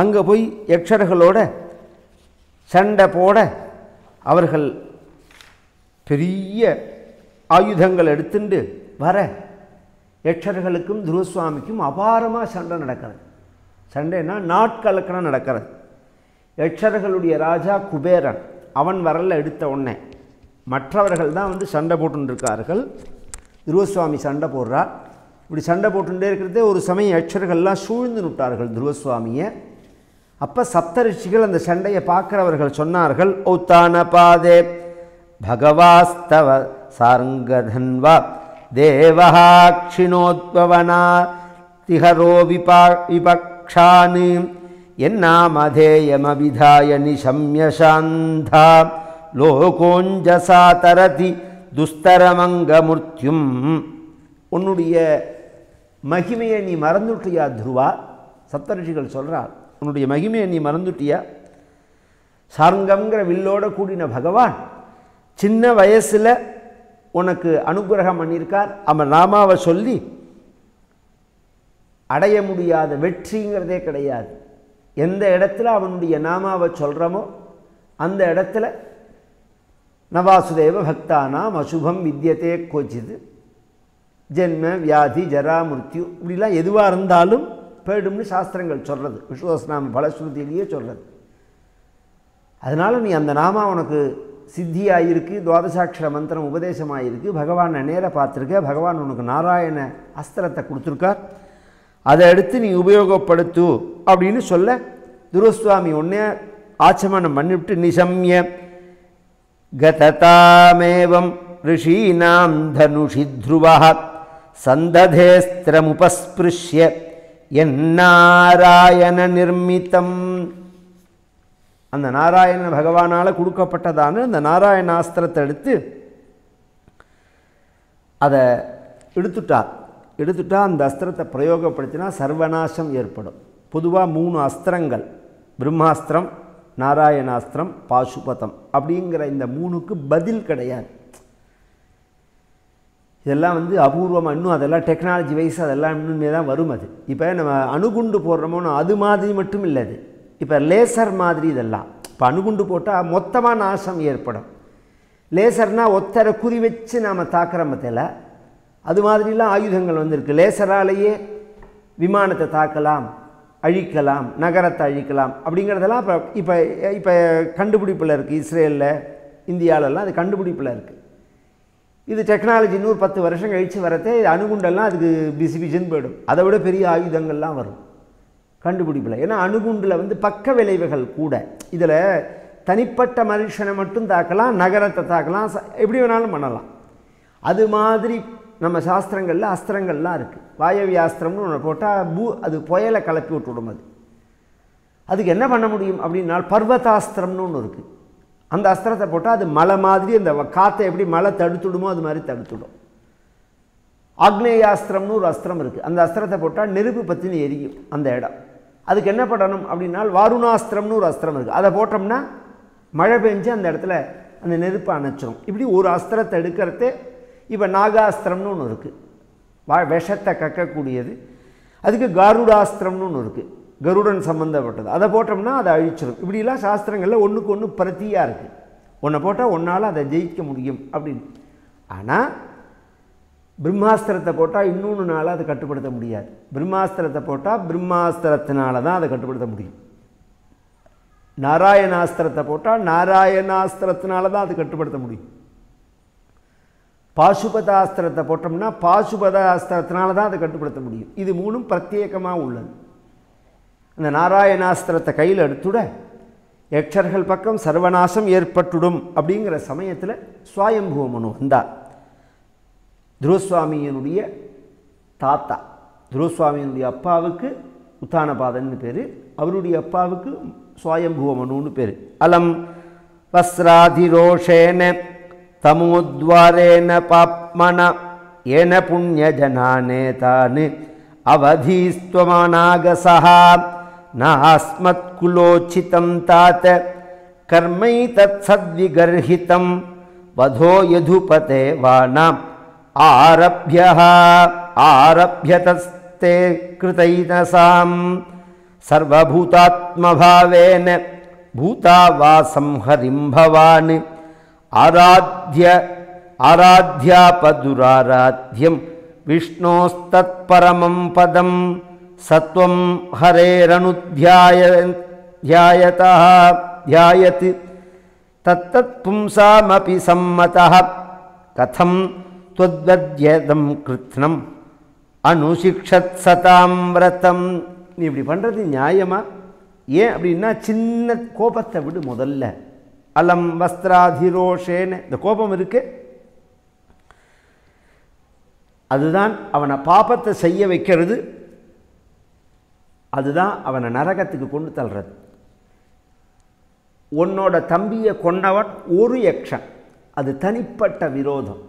அங்கே போய் யக்ஷர்களோட சண்டை போட அவர்கள் பெரிய ஆயுதங்கள் எடுத்துட்டு வர யக்ஷர்களுக்கும் துருவசுவாமிக்கும் அபாரமாக சண்டை நடக்கிறது. சண்டைன்னா நாட்கலக்கணம் நடக்கிறது. யக்ஷர்களுடைய ராஜா குபேரன் அவன் வரல எடுத்த உடனே மற்றவர்கள் தான் சண்டை போட்டுருக்கார்கள். துருவசுவாமி சண்டை போடுறார். இப்படி சண்டை போட்டுட்டே இருக்கிறதே ஒரு சமயம் யக்ஷர்கள்லாம் சூழ்ந்து விட்டார்கள் துருவசுவாமியை. அப்போ சப்தரிஷிகள் அந்த சண்டையை பார்க்குறவர்கள் சொன்னார்கள், உத்தான பாதே பகவாஸ்தவ சார்ங்கதன்வா தேவஹாக்ஷிணோத்பவனா திஹரோ விபக்ஷான் என்னாமதேயமபிதாய நிஷம்ய சாந்தா லோகோஞ்சசா தரதி துஸ்தரமங்கமுர்த்யும். உன்னுடைய மகிமையை நீ மறந்துட்டியா துருவா? சப்தரிஷிகள் சொல்கிறார், உன்னுடைய மகிமையை நீ மறந்துட்டியா? சார்ங்கம்ங்கிற வில்லோட கூடின பகவான் சின்ன வயசில் உனக்கு அனுகிரகம் பண்ணியிருக்கார். அவன் நாமாவை சொல்லி அடைய முடியாத வெற்றிங்கிறதே கிடையாது. எந்த இடத்துல அவனுடைய நாமாவை சொல்கிறோமோ அந்த இடத்துல நவாசுதேவ பக்தானாம் அசுபம் வித்யதே கோச்சிது ஜென்ம வியாதி ஜரா மிருத்யு இப்படிலாம் எதுவாக இருந்தாலும் போயிடும்னு சாஸ்திரங்கள் சொல்கிறது. விஸ்வசநாம பலஸ்ருதியிலேயே சொல்கிறது. அதனால் நீ அந்த நாமா உனக்கு சித்தியாகிருக்கு, துவாதசாட்சர மந்திரம் உபதேசமாகிருக்கு, பகவானை நேராக பார்த்துருக்க, பகவான் உனக்கு நாராயண அஸ்திரத்தை கொடுத்துருக்கார், அதை எடுத்து நீ உபயோகப்படுத்து அப்படின்னு சொல்ல துருவசுவாமி ஒன்றே ஆச்சமனம் பண்ணிவிட்டு நிசம்ய கததாமேவம் ரிஷீனாம் தனுஷி த்ருவா சந்ததேஸ்திரமுபஸ்பிருஷ்ய என்னாராயண நிர்மிதம். அந்த நாராயண பகவானால் கொடுக்கப்பட்டதான அந்த நாராயணாஸ்திரத்தை எடுத்து அதை எடுத்துட்டா அந்த அஸ்திரத்தை பிரயோகப்படுத்தினா சர்வநாசம் ஏற்படும். பொதுவாக 3 அஸ்திரங்கள், பிரம்மாஸ்திரம், நாராயணாஸ்திரம், பாசுபதம் அப்படிங்கிற இந்த 3க்கு பதில் கிடையாது. இதெல்லாம் அபூர்வமாக இன்னும் அதெல்லாம் டெக்னாலஜி வைஸ் அதெல்லாம் இன்னுமே தான் வரும். அது இப்போ நம்ம அணுகுண்டு போடுறோமோன்னு அது மாதிரி மட்டும் இல்லை. அது இப்போ லேசர் மாதிரி இதெல்லாம். இப்போ அணுகுண்டு போட்டால் மொத்தமாக நாசம் ஏற்படும். லேசர்னால் ஒத்தரை குறி வச்சு நாம் தாக்குற மத்தியில் அது மாதிரிலாம் ஆயுதங்கள் வந்திருக்கு. லேசராலேயே விமானத்தை தாக்கலாம், அழிக்கலாம், நகரத்தை அழிக்கலாம் அப்படிங்கிறதெல்லாம் இப்போ இப்போ கண்டுபிடிப்பில் இருக்குது. இஸ்ரேலில், இந்தியாவிலலாம் அது கண்டுபிடிப்பில் இருக்குது. இது டெக்னாலஜி இன்னொரு 10 வருஷம் கழித்து வரதே அணுகுண்டெல்லாம் அதுக்கு பிசி பிசின்னு போயிடும். அதை விட பெரிய ஆயுதங்கள்லாம் வரும் கண்டுபிடிப்பில். ஏன்னா அணுகுண்டில் பக்க விளைவுகள் கூட. இதில் தனிப்பட்ட மனுஷனை மட்டும் தாக்கலாம், நகரத்தை தாக்கலாம், எப்படி வேணாலும் பண்ணலாம். அது மாதிரி நம்ம சாஸ்திரங்களில் அஸ்திரங்கள்லாம் இருக்குது. வாயவியாஸ்திரம்னு ஒன்று போட்டால் அது புயலை கிளப்பி விட்டுவிடும். அதுக்கு என்ன பண்ண முடியும் அப்படின்னா பர்வதாஸ்திரம்னு ஒன்று இருக்குது. அந்த அஸ்திரத்தை போட்டால் அது மலை மாதிரி அந்த காற்றை எப்படி மலை தடுத்துடுமோ அது மாதிரி தடுத்துடும். ஆக்னேயாஸ்திரம்னு ஒரு அஸ்திரம் இருக்குது. அந்த அஸ்திரத்தை போட்டால் நெருப்பு பற்றினு எரியும் அந்த இடம். அதுக்கு என்ன பண்ணணும் அப்படின்னா வாருணாஸ்திரம்னு ஒரு அஸ்திரம் இருக்குது. அதை போட்டோம்னா மழை பெஞ்சு அந்த இடத்துல அந்த நெருப்பை அணைச்சிடும். இப்படி ஒரு அஸ்திரத்தை எடுக்கிறதே. இப்போ நாகாஸ்திரம்னு ஒன்று இருக்குது, விஷத்தை கக்கக்கூடியது. அதுக்கு காருடாஸ்திரம்னு ஒன்று இருக்குது, கருடன் சம்பந்தப்பட்டது. அதை போட்டோம்னா அதை அழிச்சிடும். இப்படிலாம் சாஸ்திரங்களில் ஒன்றுக்கு ஒன்று பிரத்தியாக இருக்குது. ஒன்றை போட்டால் ஒன்றால் அதை ஜெயிக்க முடியும் அப்படின்னு. ஆனால் பிரம்மாஸ்திரத்தை போட்டால் இன்னொன்று நாளாக அதை கட்டுப்படுத்த முடியாது. பிரம்மாஸ்திரத்தை போட்டால் பிரம்மாஸ்திரத்தினால தான் அதை கட்டுப்படுத்த முடியும். நாராயணாஸ்திரத்தை போட்டால் நாராயணாஸ்திரத்தினால தான் அது கட்டுப்படுத்த முடியும். பாசுபதாஸ்திரத்தை போட்டோம்னா பாசுபதாஸ்திரத்தினால தான் அதை கட்டுப்படுத்த முடியும். இது 3ம் பிரத்யேகமாக உள்ளது. அந்த நாராயணாஸ்திரத்தை கையில் எடுத்துட யக்ஷர்கள் பக்கம் சர்வநாசம் ஏற்பட்டுடும். அப்படிங்கிற சமயத்தில் சுவாயம்புவ மனு வந்தார். துருவசுவாமியினுடைய தாத்தா, துருவசுவாமியினுடைய அப்பாவுக்கு உத்தானபாதன்னு பேர், அவருடைய அப்பாவுக்கு சுவாயம்புவ மனுன்னு பேர். அலம் வஸ்ராதிரோஷேன தமோத்வாரேன பாப்மன ஏன புண்ணியஜனானேதான் அவதீஸ்த்வமானாகசஹா நாஸ்மத்குலோச்சிதம் தாத கர்மைதத் சத்விகர்ஹிதம் வதோ யதுபதே வானாம் ஆரப்யதஸ்தே கிருதைனசாம் சர்வபூதாத்மபாவேன பூதாவாசம் ஹரிம் பவான் ஆராத்யாபதுராராத்யம் விஷ்ணோஸ்தத்பரமம் பதம் சத்வம் ஹரேரனுத்யாயத் தத்தத் பும்சாமபி சம்மதः கதம் த்வத்வத்யதம் கிருத்னம் அனுசிக்ஷத் சதாம் விரதம். நீ இப்படி பண்ணுறது நியாயமா? ஏன் அப்படின்னா சின்ன கோபத்தை விடு முதல்ல. அலம் வஸ்திராதிரோஷேன்னு இந்த கோபம் இருக்கு, அதுதான் அவனை பாபத்தை செய்ய வைக்கிறது, அதுதான் அவனை நரகத்துக்கு கொண்டு தள்ளுறது. உன்னோட தம்பியை கொண்டவன் ஒரு யக்ஷன், அது தனிப்பட்ட விரோதம்.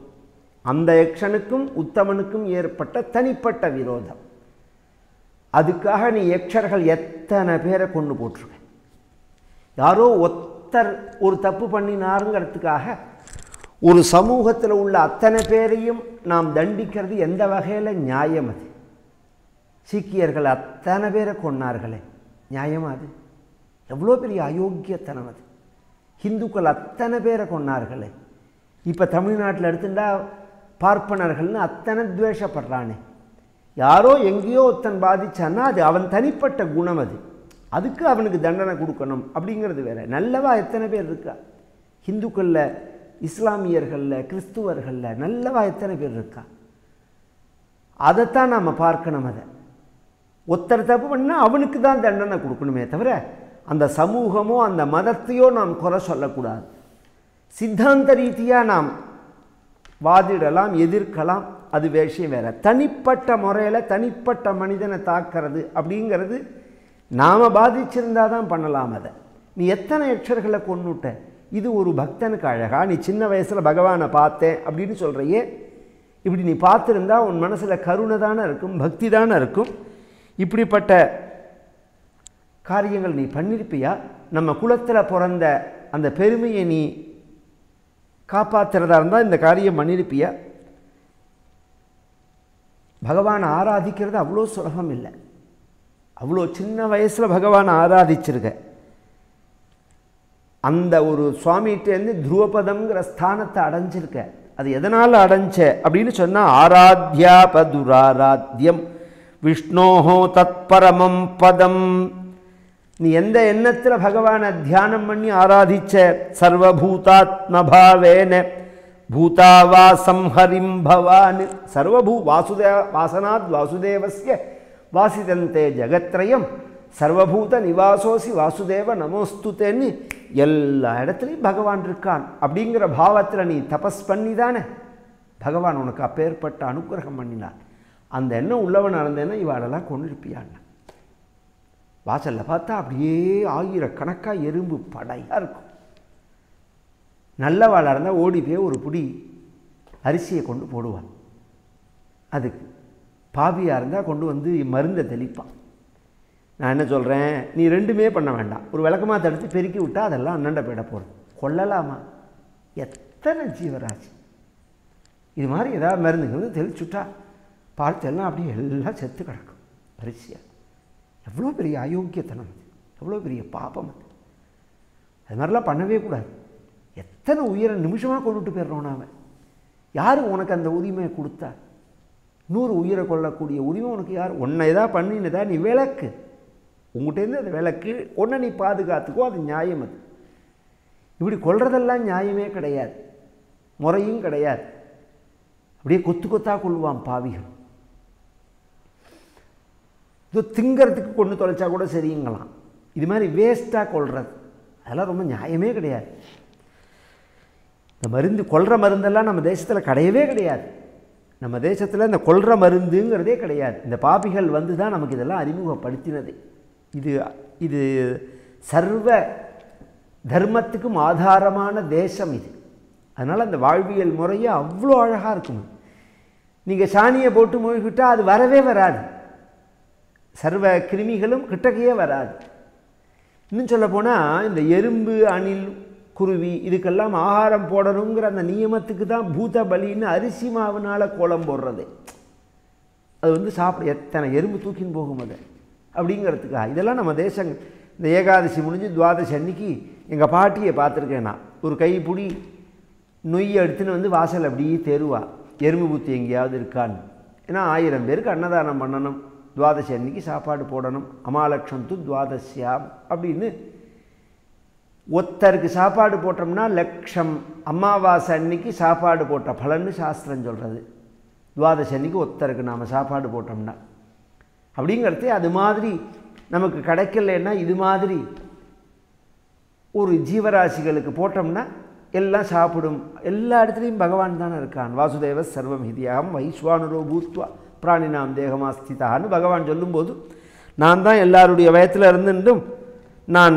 அந்த யக்ஷனுக்கும் உத்தமனுக்கும் ஏற்பட்ட தனிப்பட்ட விரோதம். அதுக்காக நீ யக்ஷர்கள் எத்தனை பேரை கொண்டு போட்டிருக்க. யாரோ ஒருத்தர் ஒரு தப்பு பண்ணினாருங்கிறதுக்காக ஒரு சமூகத்தில் உள்ள அத்தனை பேரையும் நாம் தண்டிக்கிறது எந்த வகையில் நியாயம்? அது சீக்கியர்கள் அத்தனை பேரை கொன்னார்களே, நியாயமா அது? எவ்வளோ பெரிய அயோக்கியத்தனம் அது. ஹிந்துக்கள் அத்தனை பேரை கொன்னார்களே. இப்போ தமிழ்நாட்டில் எடுத்துட்டா பார்ப்பனர்கள்னு அத்தனை துவேஷப்படுறானே. யாரோ எங்கேயோ ஒருத்தன் பாதிச்சான்னா அது அவன் தனிப்பட்ட குணம், அதுக்கு அவனுக்கு தண்டனை கொடுக்கணும் அப்படிங்கிறது வேற. நல்லவா எத்தனை பேர் இருக்கா ஹிந்துக்களில், இஸ்லாமியர்களில், கிறிஸ்துவர்களில் நல்லவா எத்தனை பேர் இருக்கா? அதைத்தான் நாம் பார்க்கணும். அதை ஒருத்தர் தப்பு பண்ணால் அவனுக்கு தான் தண்டனை கொடுக்கணுமே தவிர அந்த சமூகமோ அந்த மதத்தையோ நாம் குறை சொல்லக்கூடாது. சித்தாந்த ரீதியாக நாம் வாதிடலாம், எதிர்க்கலாம், அது விஷயம் வேற. தனிப்பட்ட முறையில் தனிப்பட்ட மனிதனை தாக்கிறது அப்படிங்கிறது நாம் பாதிச்சிருந்தால் தான் பண்ணலாம். அதை நீ எத்தனை யட்சர்களை கொன்னுட்ட, இது ஒரு பக்தனுக்கு அழகா? நீ சின்ன வயசில் பகவானை பார்த்தேன் அப்படின்னு சொல்கிறையே, இப்படி நீ பார்த்துருந்தா உன் மனசில் கருணை தானே இருக்கும், பக்தி தானே இருக்கும். இப்படிப்பட்ட காரியங்கள் நீ பண்ணியிருப்பியா? நம்ம குலத்தில் பிறந்த அந்த பெருமையை நீ காப்பாற்றுறதா இருந்தால் இந்த காரியம் பண்ணியிருப்பியா? பகவானை ஆராதிக்கிறது அவ்வளோ சுலபம் இல்லை. அவ்வளோ சின்ன வயசில் பகவானை ஆராதிச்சிருக்க. அந்த ஒரு சுவாமிகிட்டேருந்து துருவபதம்ங்கிற ஸ்தானத்தை அடைஞ்சிருக்க. அது எதனால் அடைஞ்ச அப்படின்னு சொன்னால், ஆராத்யாபதுராராத்யம் விஷ்ணோஹோ தத்பரமம் பதம். நீ எந்த எண்ணத்தில் பகவானை தியானம் பண்ணி ஆராதிச்ச, சர்வபூதாத்மபாவேன பூதாவாசம் ஹரிம் பவான். வாசுனாத் வாசுதேவஸ்ய வாசிதந்தே ஜகத்ரயம் சர்வபூத நிவாசோசி வாசுதேவ நமோஸ்துதேன்னு எல்லா இடத்துலையும் பகவான் இருக்கான் அப்படிங்கிற பாவத்தில் நீ தபஸ் பண்ணி தானே பகவான் உனக்கு அப்பேற்பட்ட அனுகிரகம் பண்ணினார். அந்த எண்ணம் உள்ளவன் நடந்தேன்னா இவாளெல்லாம் கொண்டிருப்பியான். வாசலில் பார்த்தா அப்படியே ஆயிரக்கணக்காக எறும்பு படையாக இருக்கும். நல்லவாளாக இருந்தால் ஓடி போய் ஒரு புடி அரிசியை கொண்டு போடுவான். அதுக்கு பாவியாக இருந்தால் கொண்டு வந்து மருந்தை தெளிப்பான். நான் என்ன சொல்கிறேன், நீ ரெண்டுமே பண்ண வேண்டாம். ஒரு விளக்கமாக தடுத்து பெருக்கி விட்டால் அதெல்லாம் அண்ணண்ட போயிட போகிறது. கொள்ளலாமா? எத்தனை ஜீவராசி இது மாதிரி ஏதாவது மருந்துங்க வந்து தெளிச்சுட்டா பார்த்தெல்லாம் அப்படியே எல்லாம் செத்து கிடக்கும் அரிசியாக. எவ்வளோ பெரிய அயோக்கியத்தனம் அது, எவ்வளோ பெரிய பாபம் அது. அது மாதிரிலாம் பண்ணவே கூடாது. எத்தனை உயிரை நிமிஷமாக கொண்டுட்டு போயிடுறோம் நாம். யார் உனக்கு அந்த உரிமையை கொடுத்தா? 100 உயிரை கொள்ளக்கூடிய உரிமை உனக்கு யார்? உன்னை எதாவது பண்ணினதா? நீ விளக்கு, உங்கள்கிட்டேருந்து அந்த விளக்கு ஒன்றை நீ பாதுகாத்துக்கோ, அது நியாயம். அது இப்படி கொள்றதெல்லாம் நியாயமே கிடையாது, முறையும் கிடையாது. அப்படியே கொத்து கொத்தாக கொள்வான் பாவிகள். இது திங்கிறதுக்கு கொண்டு தொலைச்சா கூட சரிங்களாம். இது மாதிரி வேஸ்ட்டாக கொள்வது அதெல்லாம் ரொம்ப நியாயமே கிடையாது. இந்த மருந்து கொள்கிற மருந்தெல்லாம் நம்ம தேசத்தில் கிடையவே கிடையாது. நம்ம தேசத்தில் இந்த கொள்கிற மருந்துங்கிறதே கிடையாது. இந்த பாபிகள் வந்து தான் நமக்கு இதெல்லாம் அறிமுகப்படுத்தினது. இது சர்வ தர்மத்துக்கும் ஆதாரமான தேசம் இது. அதனால் அந்த வாழ்வியல் முறையே அவ்வளோ அழகாக இருக்கும். நீங்கள் சாணியை போட்டு மூழ்கிவிட்டால் அது வரவே வராது. சர்வ கிருமிகளும் கிட்டக்கையே வராது. இன்னும் சொல்ல போனால் இந்த எறும்பு, அணில், குருவி இதுக்கெல்லாம் ஆகாரம் போடணுங்கிற அந்த நியமத்துக்கு தான் பூத பலின்னு அரிசி மாவுனால் கோலம் போடுறது. அது வந்து சாப்பிட எத்தனை எறும்பு தூக்கின்னு போகும் அது அப்படிங்கிறதுக்கா. இதெல்லாம் நம்ம தேசம். இந்த ஏகாதசி முடிஞ்சு துவாதசி அன்னைக்கு எங்கள் பாட்டியை பார்த்துருக்கேன் நான். ஒரு கைப்பிடி நொய்யை எடுத்துன்னு வந்து வாசல் அப்படியே தெருவா எறும்பு புத்தி எங்கேயாவது இருக்கான்னு. ஏன்னா 1000 பேருக்கு அன்னதானம் பண்ணணும், துவாதசி அன்னைக்கு சாப்பாடு போடணும். அமாலக்ஷம் து துவாதசியாம் அப்படின்னு ஒருத்தருக்கு சாப்பாடு போட்டோம்னா லட்சம் அமாவாசை அன்னைக்கு சாப்பாடு போட்ட பலன்னு சாஸ்திரம் சொல்கிறது. துவாதசி அன்னைக்கு ஒருத்தருக்கு நாம் சாப்பாடு போட்டோம்னா அப்படிங்கிறது. அது மாதிரி நமக்கு கிடைக்கலன்னா இது மாதிரி ஒரு ஜீவராசிகளுக்கு போட்டோம்னா எல்லாம் சாப்பிடும். எல்லா இடத்துலையும் பகவான் தானே இருக்கான். வாசுதேவ சர்வம் ஹிதியாகம் வைஸ்வானுரோ பூத்வா பிராணினாம் தேகமாஸ்திதான்னு பகவான் சொல்லும்போது, நான் தான் எல்லாருடைய வயத்தில் இருந்துட்டும் நான்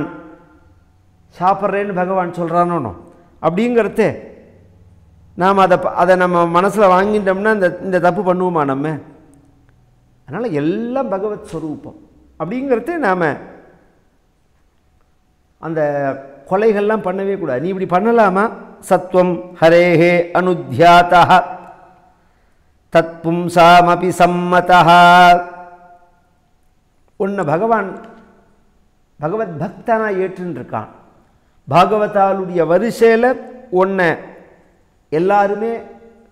சாப்பிட்றேன்னு பகவான் சொல்கிறானோ அப்படிங்கிறதே நாம் அதை நம்ம மனசில் வாங்கிட்டோம்னா இந்த தப்பு பண்ணுவோமா நம்ம? அதனால் எல்லாம் பகவத் ஸ்வரூபம் அப்படிங்கிறதே நாம் அந்த கொலைகள்லாம் பண்ணவே கூடாது. நீ இப்படி பண்ணலாமா? சத்வம் ஹரேஹே அனுத்யாதா தத் பும்சாமபி சம்மதா. உன்னை பகவான் பகவத் பக்தனா ஏற்றுருக்கான். பாகவதாளுடைய வரிசையில் உன்னை எல்லாருமே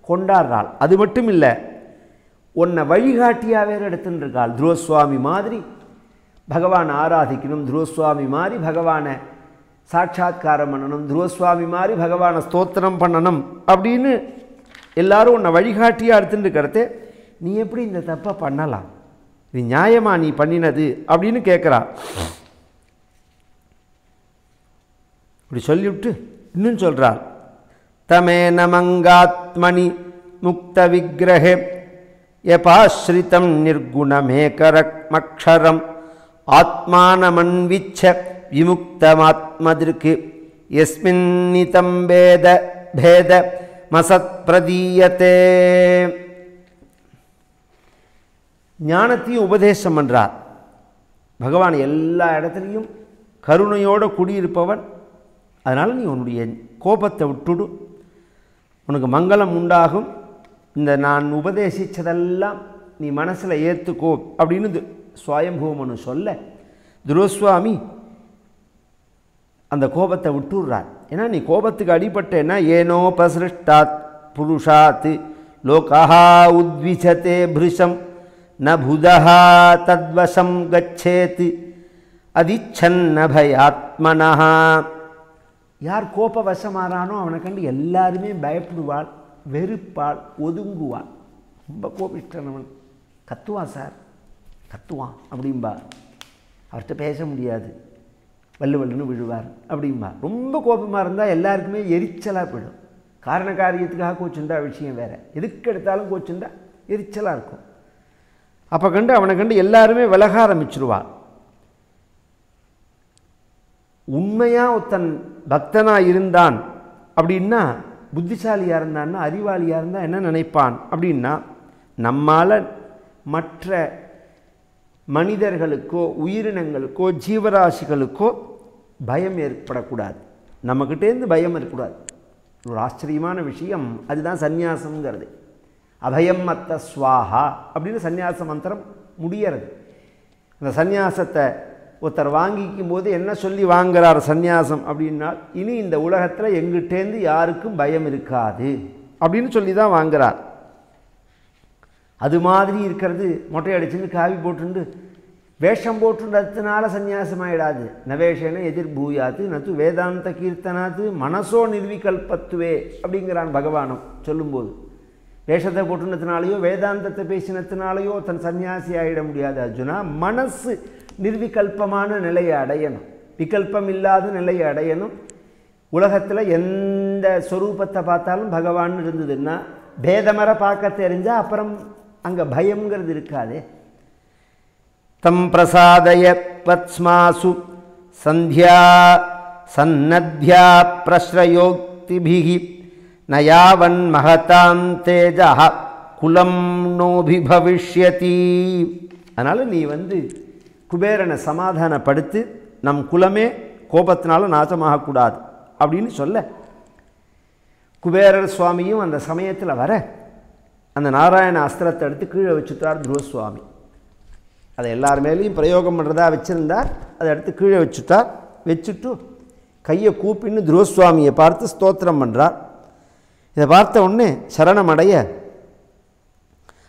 கொண்டாடுறாள். அது மட்டும் இல்லை, உன்னை வழிகாட்டியாக வேறு எடுத்துன்னு இருக்காள். துருவசுவாமி மாதிரி பகவான் ஆராதிக்கணும், துருவசுவாமி மாதிரி பகவானை சாட்சாத்காரம் பண்ணணும், துருவசுவாமி மாதிரி பகவானை ஸ்தோத்திரம் பண்ணணும் அப்படின்னு எல்லாரும் உன்னை வழிகாட்டியாக எடுத்துட்டு இருக்கிறது. நீ எப்படி இந்த தப்பை பண்ணலாம்? இது நியாயமா நீ பண்ணினது அப்படின்னு கேட்குறா. இப்படி சொல்லிவிட்டு இன்னும் சொல்கிறாள், தமேன மங்காத்மனி முக்த விக்கிரகே யபாஸ்ரிதம் நிர்குணமேகரமக்ஷரம் ஆத்மானமன்விச்ச விமுக்தமாத்மதிருக்கு யஸ்மின்னிதம் பேத பேத மசத் பிரதீயத்தே. ஞானத்தையும் உபதேசம் பண்ணுறார். பகவான் எல்லா இடத்துலையும் கருணையோடு குடியிருப்பவன். அதனால் நீ உன்னுடைய கோபத்தை விட்டுடு, உனக்கு மங்களம் உண்டாகும். இந்த நான் உபதேசித்ததெல்லாம் நீ மனசில் ஏற்றுக்கோ அப்படின்னு சுவயம்பூமனு சொல்ல துருவசுவாமி அந்த கோபத்தை விட்டுடுறார். ஏன்னா நீ கோபத்துக்கு அடிபட்டேன்னா ஏனோ பசிருஷ்டாத் புருஷாத் லோகா உத்விஜதே பிருஷம் ந புதஹா தத்வசம் கச்சேத் அதிச்சன்ன பயாத்மனா. யார் கோபவசமாறானோ அவனை கண்டு எல்லாருமே பயப்படுவாள், வெறுப்பாள், ஒதுங்குவாள். ரொம்ப கோபிஷ்டனவன் கத்துவான் சார், கத்துவான் அப்படின்பா. அவர்கிட்ட பேச முடியாது, வல்லு வல்லுன்னு விழுவார் அப்படின்பா. ரொம்ப கோபமாக இருந்தால் எல்லாருக்குமே எரிச்சலாக போயிடும். காரண காரியத்துக்காக கோச்சுண்டா விஷயம் வேறு, எதுக்கு எடுத்தாலும் கோச்சுண்டா எரிச்சலாக இருக்கும். அப்போ கண்டு அவனை கண்டு எல்லாருமே விலக ஆரம்பிச்சிருவாள். உண்மையாக ஒருத்தன் பக்தனாக இருந்தான் அப்படின்னா, புத்திசாலியாக இருந்தான்னா, அறிவாளியாக இருந்தால் என்ன நினைப்பான் அப்படின்னா, நம்மால் மற்ற மனிதர்களுக்கோ உயிரினங்களுக்கோ ஜீவராசிகளுக்கோ பயம் ஏற்படக்கூடாது, நம்மக்கிட்டேருந்து பயம் இருக்கக்கூடாது. ஒரு ஆச்சரியமான விஷயம் அதுதான் சந்நியாசம்ங்கிறது. அபயம் மத்த ஸ்வாஹா அப்படின்னு சந்நியாச மந்திரம் முடியறது. அந்த சந்நியாசத்தை ஒருத்தர் வாங்கிக்கும் போது என்ன சொல்லி வாங்குறார் சந்நியாசம் அப்படின்னா, இனி இந்த உலகத்தில் எங்கிட்டேருந்து யாருக்கும் பயம் இருக்காது அப்படின்னு சொல்லி தான் வாங்குறார். அது மாதிரி இருக்கிறது மொட்டை அடிச்சுன்னு காவி போட்டுண்டு வேஷம் போட்டுன்றதுனால சந்நியாசம் ஆகிடாது. நவேஷேன எதிர்பூயாத்து நத்து வேதாந்த கீர்த்தனாத்து மனசோ நிர்விகல்பத்துவே அப்படிங்கிறான் பகவானும் சொல்லும்போது. வேஷத்தை போட்டுனதுனாலையோ வேதாந்தத்தை பேசினதுனாலையோ தன் சன்னியாசி ஆகிட முடியாது அர்ஜுனா. மனசு நிர்விகல்பமான நிலையை அடையணும், விகல்பம் இல்லாத நிலையை அடையணும். உலகத்தில் எந்த ஸ்வரூபத்தை பார்த்தாலும் பகவான் இருந்ததுன்னா பேதமர பார்க்க தெரிஞ்சால் அப்புறம் அங்கே பயம்ங்கிறது இருக்காது. தம் பிரசாதய வத்ஸ்மாசு சந்தியா சன்னத்யா பிரஸ்ரயோக்திபிஹி நயாவன் மகதாம் தேஜா குலம் நோபி பவிஷ்யதி. அதனால் நீ குபேரனை சமாதானப்படுத்து, நம் குலமே கோபத்தினால நாசமாகக்கூடாது அப்படின்னு சொல்ல, குபேரர் சுவாமியும் அந்த சமயத்தில் வர அந்த நாராயண அஸ்திரத்தை எடுத்து கீழே வச்சுட்டார் துருவசுவாமி. அதை எல்லார் மேலேயும் பிரயோகம் பண்ணுறதா வச்சுருந்தார். அதை எடுத்து கீழே வச்சுட்டார். வச்சுட்டு கையை கூப்பின்னு துருவசுவாமியை பார்த்து ஸ்தோத்திரம் பண்ணுறார். இதை பார்த்த உடனே சரணமடைய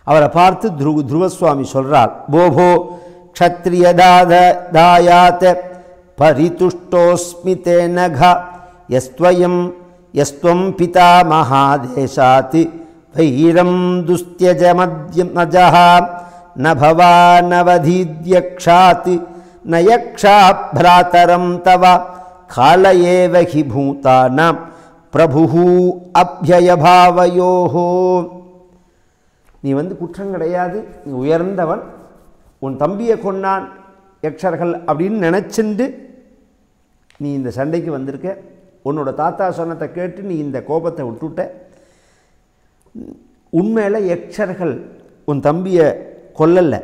அவரை பார்த்து துருவசுவாமி சொல்கிறார், போபோ க்ஷத்ரியதாயாத் பரிதுஷ்டோஸ்மி தேனகா யஸ்த்வயம் யஸ்த்வம் பிதா மகாதேசாத் வைரம் துஸ்த்யஜமத்யமஜஹ ந பவானவதீத்யக்ஷாத் நயக்ஷா ப்ராதரம் தவ காலயேவ ஹி பூதானாம் பிரபு அப்யயபாவயோஹோ. நீ குற்றம் கிடையாது, நீ உயர்ந்தவன், உன் தம்பியை கொண்டான் யக்ஷர்கள் அப்படின்னு நினச்சிண்டு நீ இந்த சண்டைக்கு வந்திருக்க. உன்னோட தாத்தா சொன்னதை கேட்டு நீ இந்த கோபத்தை விட்டுட்ட. உண்மையில் யக்ஷர்கள் உன் தம்பியை கொல்லலை,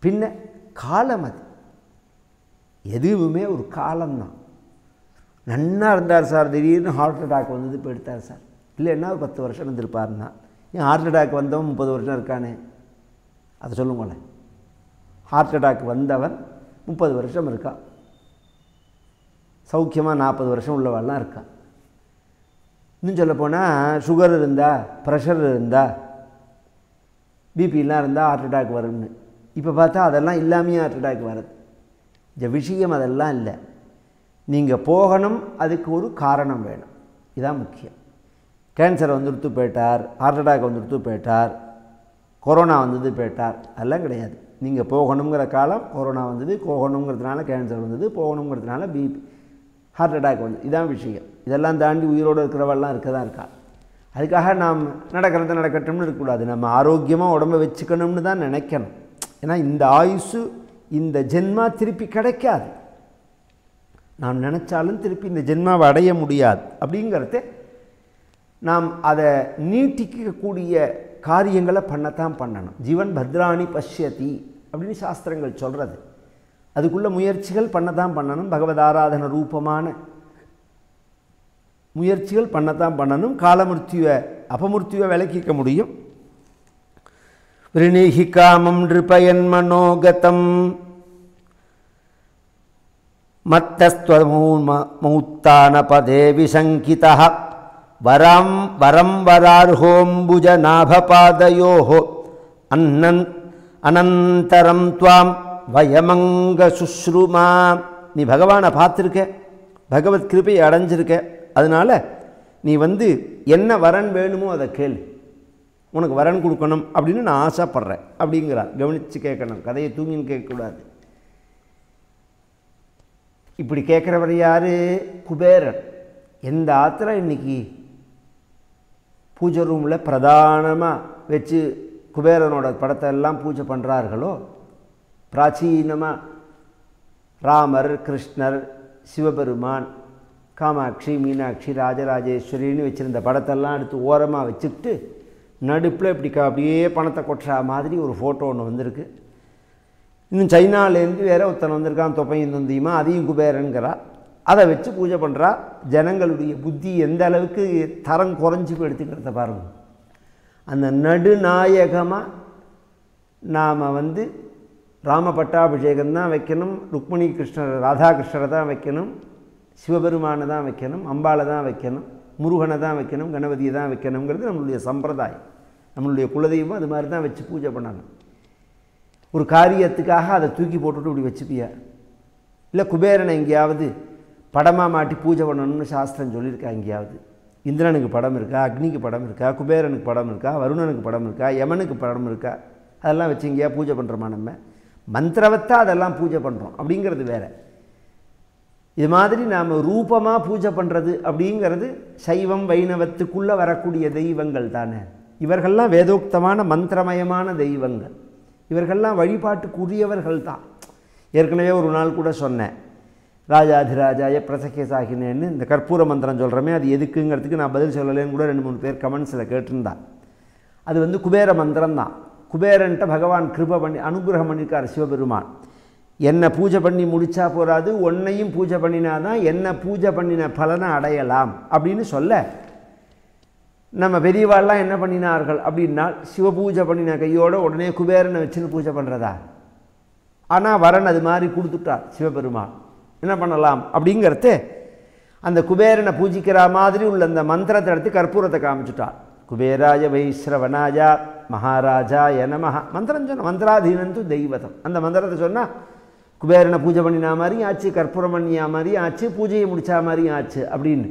பின்ன காலம் அது எதுவுமே ஒரு காலம்தான். நன்னா இருந்தார் சார், திடீர்னு ஹார்ட் அட்டாக் வந்தது இப்போ எடுத்தார் சார், இல்லைன்னா ஒரு 10 வருஷம் இருந்திருப்பாருன்னா. ஏன் ஹார்ட் அட்டாக் வந்தவன் 30 வருஷம் இருக்கானே, அதை சொல்லுங்களேன். ஹார்ட் அட்டாக் வந்தவன் 30 வருஷம் இருக்கா, சௌக்கியமாக 40 வருஷம் உள்ளவெல்லாம் இருக்கா. இன்னும் சொல்லப்போனால் சுகர் இருந்தால், ப்ரெஷர் இருந்தால், பிபிலாம் இருந்தால் ஹார்ட் அட்டாக் வரும்னு. இப்போ பார்த்தா அதெல்லாம் இல்லாமையே ஹார்ட் அட்டாக் வருது. இந்த விஷயம் அதெல்லாம் இல்லை. நீங்கள் போகணும், அதுக்கு ஒரு காரணம் வேணும். இதுதான் முக்கியம். கேன்சர் வந்துடுத்து போயிட்டார், ஹார்ட் அட்டாக் வந்துடுத்து போயிட்டார், கொரோனா வந்தது போயிட்டார், அதெல்லாம் கிடையாது. நீங்கள் போகணுங்கிற காலம் கொரோனா வந்தது, போகணுங்கிறதுனால கேன்சர் வந்தது, போகணுங்கிறதுனால பிபி ஹார்ட் அட்டாக் வந்தது. இதான் விஷயம். இதெல்லாம் தாண்டி உயிரோடு இருக்கிறவெல்லாம் இருக்க தான் இருக்கா. அதுக்காக நாம் நடக்கிறத நடக்கட்டும்னு இருக்கக்கூடாது. நம்ம ஆரோக்கியமாக உடம்பை வச்சுக்கணும்னு தான் நினைக்கணும். ஏன்னா இந்த ஆயுசு, இந்த ஜென்மா திருப்பி கிடைக்காது. நாம் நினச்சாலும் திருப்பி இந்த ஜென்மாவை அடைய முடியாது. அப்படிங்கிறத நாம் அதை நீட்டிக்கக்கூடிய காரியங்களை பண்ணத்தான் பண்ணணும். ஜீவன் பத்ராணி பஷ்யதி அப்படின்னு சாஸ்திரங்கள் சொல்கிறது. அதுக்குள்ள முயற்சிகள் பண்ணத்தான் பண்ணணும். பகவத் ஆராதன ரூபமான முயற்சிகள் பண்ணத்தான் பண்ணணும். காலமிருத்தியை அபமிருத்தியை விலக்கிக்க முடியும். விருணீஹி காமம் நிருபயன் மனோகதம் மத்தஸ்த்வமௌத்தான பதே விசங்கிதः வரம் வரார்ஹோம்புஜ நாபபாதயோஹோ அனந்தரம் துவாம் வயமங்க சுஸ்ருமா. நீ பகவானை பார்த்துருக்க, பகவத் கிருபையை அடைஞ்சிருக்க. அதனால் நீ என்ன வரன் வேணுமோ அதை கேளு, உனக்கு வரன் கொடுக்கணும் அப்படின்னு நான் ஆசைப்பட்றேன் அப்படிங்கிறார். கவனித்து கேட்கணும், கதையை தூங்கின்னு கேட்கக்கூடாது. இப்படி கேட்குறவர் யார்? குபேரன். எந்த ஆத்திர இன்றைக்கி பூஜை ரூமில் பிரதானமாக வச்சு குபேரனோட படத்தை எல்லாம் பூஜை பண்ணுறார்களோ, பிராச்சீனமாக ராமர், கிருஷ்ணர், சிவபெருமான், காமாட்சி, மீனாட்சி, ராஜராஜேஸ்வரின்னு வச்சுருந்த படத்தெல்லாம் எடுத்து ஓரமாக வச்சுக்கிட்டு நடுப்பில் இப்படி அப்படியே பணத்தை கொட்டுறா மாதிரி ஒரு ஃபோட்டோ ஒன்று வந்திருக்கு. இன்னும் சைனாலேருந்து வேறு ஒருத்தன் வந்திருக்கான், தொப்பையும் தொந்தியுமா, அதையும் குபேரன்கிறா. அதை வச்சு பூஜை பண்ணுறா. ஜனங்களுடைய புத்தி எந்த அளவுக்கு தரம் குறைஞ்சி போய் எடுத்துக்கிறத பாருங்கள். அந்த நடுநாயகமாக நாம் ராம பட்டாபிஷேகம் தான் வைக்கணும், ருக்மிணி கிருஷ்ணர் ராதாகிருஷ்ணரை தான் வைக்கணும், சிவபெருமானை தான் வைக்கணும், அம்பாளை தான் வைக்கணும், முருகனை தான் வைக்கணும், கணபதியை தான் வைக்கணுங்கிறது நம்மளுடைய சம்பிரதாயம். நம்மளுடைய குலதெய்வம் அது மாதிரி தான் வச்சு பூஜை பண்ணணும். ஒரு காரியத்துக்காக அதை தூக்கி போட்டுவிட்டு இப்படி வச்சுப்பியா? இல்லை குபேரனை எங்கேயாவது படமாக மாட்டி பூஜை பண்ணணும்னு சாஸ்திரம் சொல்லியிருக்கா? எங்கேயாவது இந்திரனுக்கு படம் இருக்கா, அக்னிக்கு படம் இருக்கா, குபேரனுக்கு படம் இருக்கா, வருணனுக்கு படம் இருக்கா, யமனுக்கு படம் இருக்கா? அதெல்லாம் வச்சு எங்கேயா பூஜை பண்ணுறோமா? நம்ம மந்திரவத்தான் அதெல்லாம் பூஜை பண்ணுறோம் அப்படிங்கிறது வேறு. இது மாதிரி நாம் ரூபமாக பூஜை பண்ணுறது அப்படிங்கிறது சைவம் வைணவத்துக்குள்ளே வரக்கூடிய தெய்வங்கள் தானே. இவர்கள்லாம் வேதோக்தமான மந்திரமயமான தெய்வங்கள். இவர்கள்லாம் வழிபாட்டுக்குரியவர்கள் தான். ஏற்கனவே ஒரு நாள் கூட சொன்னேன், ராஜாதிராஜாய பிரசகே சாகினேன்னு இந்த கற்பூர மந்திரம் சொல்கிறோமே, அது எதுக்குங்கிறதுக்கு நான் பதில் சொல்லலேன்னு கூட 2-3 பேர் கமெண்ட்ஸில் கேட்டிருந்தா. அது குபேர மந்திரம் தான். குபேரன்ட்ட பகவான் கிருபை பண்ணி அனுகிரகம் பண்ணியிருக்கார் சிவபெருமான். என்னை பூஜை பண்ணி முடித்தா போகாது, உன்னையும் பூஜை பண்ணினாதான் என்ன பூஜை பண்ணின பலனை அடையலாம் அப்படின்னு சொல்ல, நம்ம பெரியவாள்லாம் என்ன பண்ணினார்கள் அப்படின்னா, சிவபூஜை பண்ணின கையோடு உடனே குபேரனை வச்சுன்னு பூஜை பண்ணுறதா? ஆனால் வரன் அது மாதிரி கொடுத்துட்டார் சிவபெருமான். என்ன பண்ணலாம் அப்படிங்கிறத அந்த குபேரனை பூஜிக்கிற மாதிரி உள்ள அந்த மந்திரத்தை எடுத்து கற்பூரத்தை காமிச்சுட்டார். குபேராய வைஸ்ரவனாயா மகாராஜாய நமஹ மந்திரம் சொன்ன மந்திராதீனந்து தெய்வதம். அந்த மந்திரத்தை சொன்னால் குபேரனை பூஜை பண்ணினா மாதிரி ஆச்சு, கற்பூரம் பண்ணியா மாதிரி ஆச்சு, பூஜையை முடித்தா மாதிரி ஆச்சு அப்படின்னு.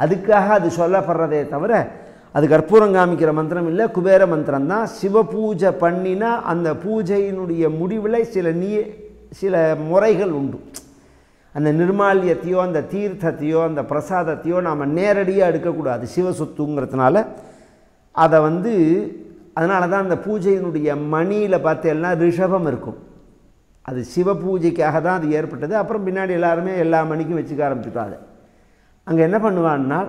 அதுக்காக அது சொல்லப்படுறதே தவிர அது கற்பூரம் காமிக்கிற மந்திரம் இல்லை, குபேர மந்திரம் தான். சிவ பூஜை பண்ணினா அந்த பூஜையினுடைய முடிவில் சில முறைகள் உண்டு. அந்த நிர்மால்யத்தையோ அந்த தீர்த்தத்தையோ அந்த பிரசாதத்தையோ நாம் நேரடியாக எடுக்கக்கூடாது, சிவசொத்துங்கிறதுனால. அதை அதனால தான் அந்த பூஜையினுடைய மணியில் பார்த்தேன்னா ரிஷபம் இருக்கும். அது சிவ பூஜைக்காக தான் அது ஏற்பட்டது. அப்புறம் பின்னாடி எல்லாருமே எல்லா மணிக்கும் வச்சுக்க ஆரம்பிச்சுட்டாங்க. அங்கே என்ன பண்ணுவான்னா,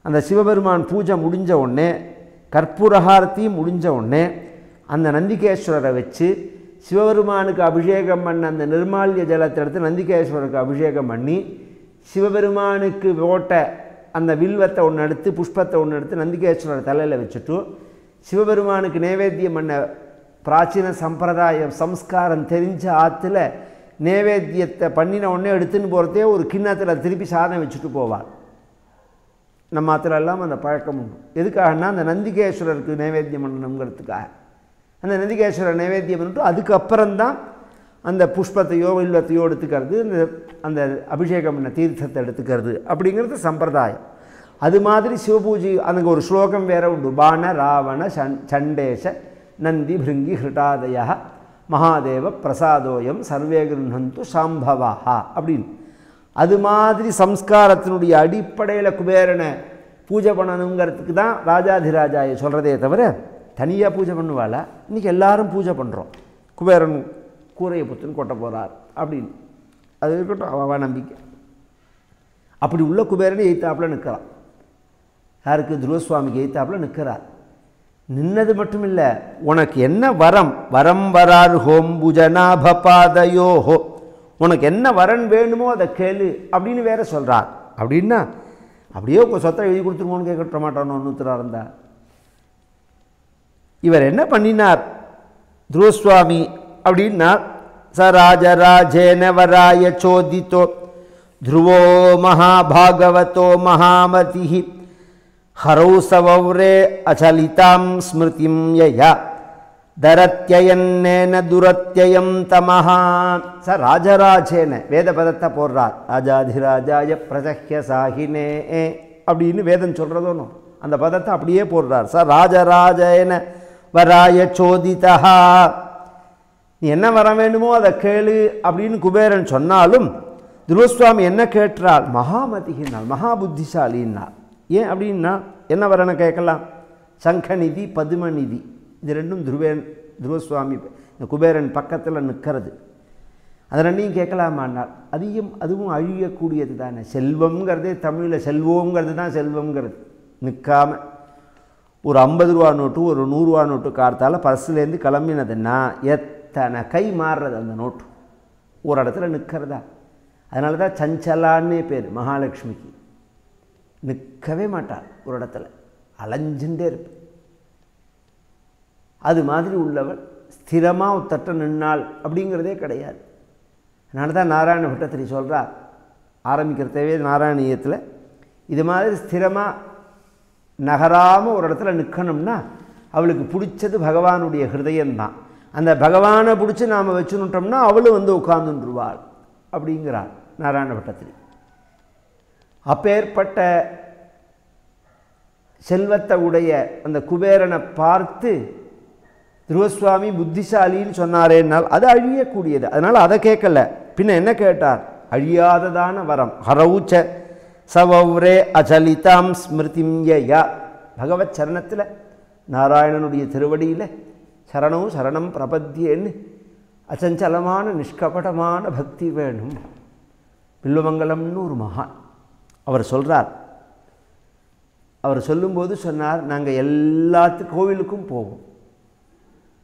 அந்த சிவபெருமான் பூஜை முடிஞ்ச உடனே, கற்பூரஹாரத்தையும் முடிஞ்ச உடனே அந்த நந்திகேஸ்வரரை வச்சு சிவபெருமானுக்கு அபிஷேகம் பண்ண அந்த நிர்மால்ய ஜலத்தை எடுத்து நந்திகேஸ்வரருக்கு அபிஷேகம் பண்ணி, சிவபெருமானுக்கு ஓட்ட அந்த வில்வத்தை ஒன்று எடுத்து புஷ்பத்தை ஒன்று எடுத்து நந்திகேஸ்வரர் தலையில் வச்சுட்டு, சிவபெருமானுக்கு நைவேத்தியம் பண்ண பிராச்சீன சம்பிரதாயம் சம்ஸ்காரம் தெரிஞ்ச ஆற்றுல நைவேத்தியத்தை பண்ணின உடனே எடுத்துன்னு போகிறதே ஒரு கிண்ணத்தில் திருப்பி சாதம் வச்சுட்டு போவார். நம்ம ஆற்றுல எல்லாம் அந்த பழக்கம் உண்டு. எதுக்காகனா அந்த நந்திகேஸ்வரருக்கு நைவேத்தியம் பண்ணணுங்கிறதுக்காக. அந்த நந்திகேஸ்வரர் நைவேத்தியம் பண்ணிட்டு அதுக்கப்புறம்தான் அந்த புஷ்பத்தையோ வில்வத்தையோ எடுத்துக்கிறது, அந்த அபிஷேகம் பண்ண தீர்த்தத்தை எடுத்துக்கிறது அப்படிங்கிறது சம்பிரதாயம். அது மாதிரி சிவபூஜை அங்கே ஒரு ஸ்லோகம் வேற உண்டு. பாண ராவண சண்டேஷ நந்தி பிருங்கி ஹிருட்டாதய மகாதேவ பிரசாதோயம் சர்வே கிருஹந்து சாம்பவா அப்படின்னு. அது மாதிரி சம்ஸ்காரத்தினுடைய அடிப்படையில் குபேரனை பூஜை பண்ணணுங்கிறதுக்கு தான் ராஜாதிராஜாயை சொல்கிறதே தவிர தனியாக பூஜை பண்ணுவாளா? இன்றைக்கி எல்லாரும் பூஜை பண்ணுறோம். குபேரன் கூரையை புத்துன்னு கொட்ட போகிறார் அப்படின்னு. அது இருக்கட்டும், அவ நம்பிக்கை. அப்படி உள்ள குபேரனை எய்த்தாப்பில் நிற்கிறான். யாருக்கு? துருவசுவாமிக்கு எய்த்தாப்பில் நிற்கிறார். நின்னது மட்டும் இல்லை, உனக்கு என்ன வரம்? வரம் வரார் ஹோம் புஜனாபாதையோ ஹோ, உனக்கு என்ன வரன் வேணுமோ அதை கேளு அப்படின்னு வேற சொல்கிறார். அப்படின்னா அப்படியே உங்கள் சொத்தை எழுதி கொடுத்துருமோன்னு கேட்க மாட்டானோ ஒன்றுத்தராக இருந்தா. இவர் என்ன பண்ணினார் துருவசுவாமி அப்படின்னா, ச ராஜராஜேன வராய சோதித்தோ த்ருவோ மகாபாகவதோ மகாமதி ஹரௌ சவௌரே அச்சலிதாம் ஸ்மிருதிம் யயா தரத்யயன்னேன துரத்யயம் தமஹா. ச ராஜராஜேன வேத பதத்தை போடுறார். ராஜாதிராஜாய பிரஜஹ்ய சாகினே அப்படின்னு வேதம் சொல்கிறதோனோ அந்த பதத்தை அப்படியே போடுறார். ச ராஜராஜேன வராய சோதிதா, நீ என்ன வர வேண்டுமோ அதை கேளு அப்படின்னு குபேரன் சொன்னாலும் துருவசுவாமி என்ன கேட்டால்? மகாமதினாள், மகாபுத்திசாலின்னாள். ஏன் அப்படின்னா என்ன வரனை கேட்கலாம்? சங்கநிதி பதுமநிதி இது ரெண்டும் துருவசுவாமி இந்த குபேரன் பக்கத்தில் நிற்கிறது. அது ரெண்டையும் கேட்கலாமான்னாள். அதுவும் அழியக்கூடியது தானே. செல்வம்ங்கிறதே தமிழில் செல்வோங்கிறது தான் செல்வம்ங்கிறது. நிற்காமல் ஒரு 50 ரூபா நோட்டு ஒரு 100 ரூபா நோட்டு கார்த்தால் பர்ஸ்லேருந்து கிளம்பினதுன்னா எத்தனை கை மாறுறது அந்த நோட்டு ஒரு இடத்துல நிற்கிறதா. அதனால தான் சஞ்சலான்னே பேர் மகாலட்சுமிக்கு. நிற்கவே மாட்டாள் ஒரு இடத்துல, அலைஞ்சுட்டே இருப்பேன். அது மாதிரி உள்ளவள் ஸ்திரமாக ஒத்தட்ட நின்னாள் அப்படிங்கிறதே கிடையாது. அதனால தான் நாராயண பட்டத்திரி சொல்கிறார் ஆரம்பிக்கிறதவே நாராயணியத்தில், இது மாதிரி ஸ்திரமாக நகராமல் ஒரு இடத்துல நிற்கணும்னா அவளுக்கு பிடிச்சது பகவானுடைய ஹிருதயம்தான். அந்த பகவானை பிடிச்சி நாம் வச்சுனுட்டோம்னா அவளும் வந்து உட்கார்ந்துருவாள் அப்படிங்கிறாள் நாராயண பட்டத்திரி. அப்பேற்பட்ட செல்வத்தை உடைய அந்த குபேரனை பார்த்து துருவசுவாமி புத்திசாலின்னு சொன்னாரேனால் அது அழியக்கூடியது. அதனால் அதை கேட்கல. பின்ன என்ன கேட்டார்? அழியாததான வரம். ஹரவுச்ச சவௌரே அச்சலிதாம் ஸ்மிருதிம் யயா, பகவத் சரணத்தில் நாராயணனுடைய திருவடியில் சரணம் சரணம் பிரபத்தியேன்னு அச்சஞ்சலமான நிஷ்கபடமான பக்தி வேணும். பில்வமங்கலம்னு ஒரு மகான் அவர் சொல்கிறார். அவர் சொல்லும்போது சொன்னார், நாங்கள் கோவிலுக்கும் போவோம்.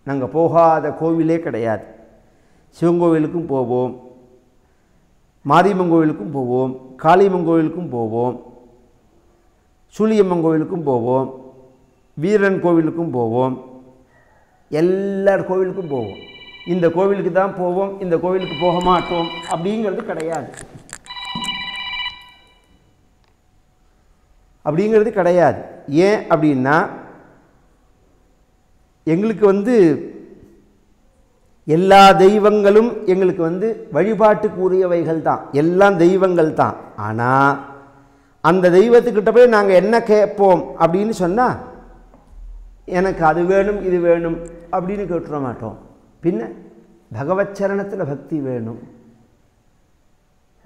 நாங்கள் போகாத கோவிலே கிடையாது. சிவன் கோவிலுக்கும் போவோம், மாரியம்மன் கோவிலுக்கும் போவோம், காளியம்மன் கோவிலுக்கும் போவோம், சூழியம்மன் கோவிலுக்கும் போவோம், வீரன் கோவிலுக்கும் போவோம், எல்லார் கோவிலுக்கும் போவோம். இந்த கோவிலுக்கு தான் போவோம், இந்த கோவிலுக்கு போக மாட்டோம் அப்படிங்கிறது கிடையாது. ஏன் அப்படின்னா எங்களுக்கு எல்லா தெய்வங்களும் எங்களுக்கு வழிபாட்டுக்குரியவைகள் தான், எல்லாம் தெய்வங்கள் தான். ஆனால் அந்த தெய்வத்துக்கிட்ட போய் நாங்கள் என்ன கேட்போம் அப்படின்னு சொன்னால், எனக்கு அது வேணும் இது வேணும் அப்படின்னு கேட்டுற மாட்டோம். பின்ன பகவத் சரணத்தில் பக்தி வேணும்,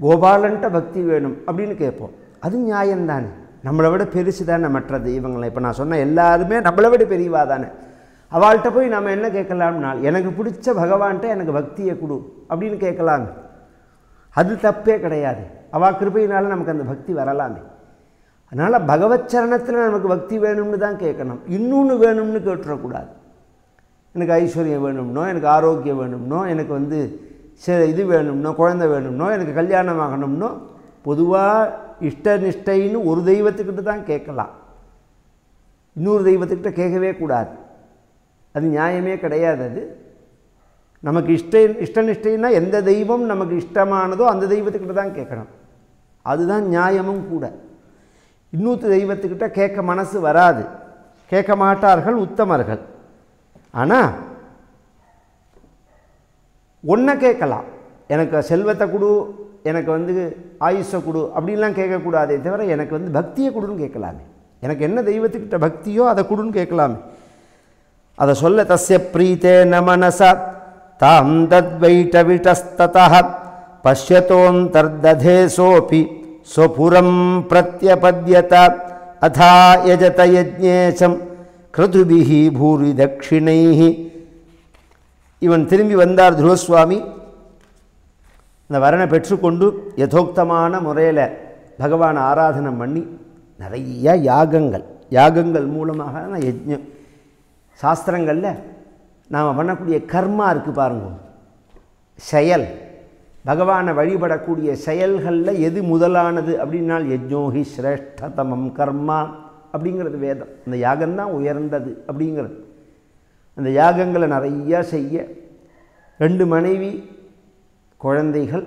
கோபாலன்ட்ட பக்தி வேணும் அப்படின்னு கேட்போம். அது நியாயம்தானே. நம்மளை விட பெருசு தானே மற்ற தெய்வங்களை. இப்போ நான் சொன்ன எல்லாருமே நம்மளை விட பெரியவா தானே. அவள்கிட்ட போய் நம்ம என்ன கேட்கலாம்னா, எனக்கு பிடிச்ச பகவான்கிட்ட எனக்கு பக்தியை கொடு அப்படின்னு கேட்கலாங்க. அது தப்பே கிடையாது. அவள் கிருபையினால நமக்கு அந்த பக்தி வரலாமே. அதனால் பகவத் சரணத்தில் நமக்கு பக்தி வேணும்னு தான் கேட்கணும். இன்னொன்று வேணும்னு கேட்டுறக்கூடாது. எனக்கு ஐஸ்வர்யம் வேணும்னோ, எனக்கு ஆரோக்கியம் வேணும்னோ, எனக்கு இது வேணும்னோ, குழந்தை வேணும்னோ, எனக்கு கல்யாணம் ஆகணும்னோ, பொதுவாக இஷ்ட நிஷ்டைன்னு ஒரு தெய்வத்துக்கிட்ட தான் கேட்கலாம். இன்னொரு தெய்வத்துக்கிட்ட கேட்கவே கூடாது. அது நியாயமே கிடையாது. அது நமக்கு இஷ்டநிஷ்டைன்னா எந்த தெய்வம் நமக்கு இஷ்டமானதோ அந்த தெய்வத்துக்கிட்ட தான் கேட்கணும். அதுதான் நியாயமும் கூட. இன்னொரு தெய்வத்துக்கிட்ட கேட்க மனசு வராது, கேட்க மாட்டார்கள் உத்தமர்கள். ஆனால் ஒன்றை கேட்கலாம், எனக்கு செல்வத்தை கொடு, எனக்கு ஆயுஷை கொடு அப்படின்லாம் கேட்கக்கூடாதே தவிர எனக்கு பக்தியை கொடுன்னு கேட்கலாமே. எனக்கு என்ன தெய்வத்துக்கிட்ட பக்தியோ அதை கொடுன்னு கேட்கலாமே. அதை சொல்ல தஸ்ய பிரீத்தே ந மனசா தாம் தத்வைட்டவிட்டஸ்ததஹ பஷ்யதோந்தர்ததே சோபி ஸ்வபுரம் பிரத்யபத்யத அதா யஜத யஜ்ஞேசம் கிருதுபிஹி பூரி தட்சிணைஹி. இவன் திரும்பி வந்தார் துருவசுவாமி. இந்த வரனை பெற்றுக்கொண்டு யதோக்தமான முறையில் பகவான் ஆராதனை பண்ணி நிறைய யாகங்கள் மூலமாக யஜ்ஞம். சாஸ்திரங்களில் நாம் பண்ணக்கூடிய கர்மா இருக்குது பாருங்க, செயல், பகவானை வழிபடக்கூடிய செயல்களில் எது முதலானது அப்படின்னால் யஜ்ஞோஹி ஸ்ரேஷ்டதமம் கர்மா அப்படிங்கிறது வேதம். அந்த யாகம்தான் உயர்ந்தது அப்படிங்கிறது. அந்த யாகங்களை நிறையா செய்ய 2 மனைவி குழந்தைகள்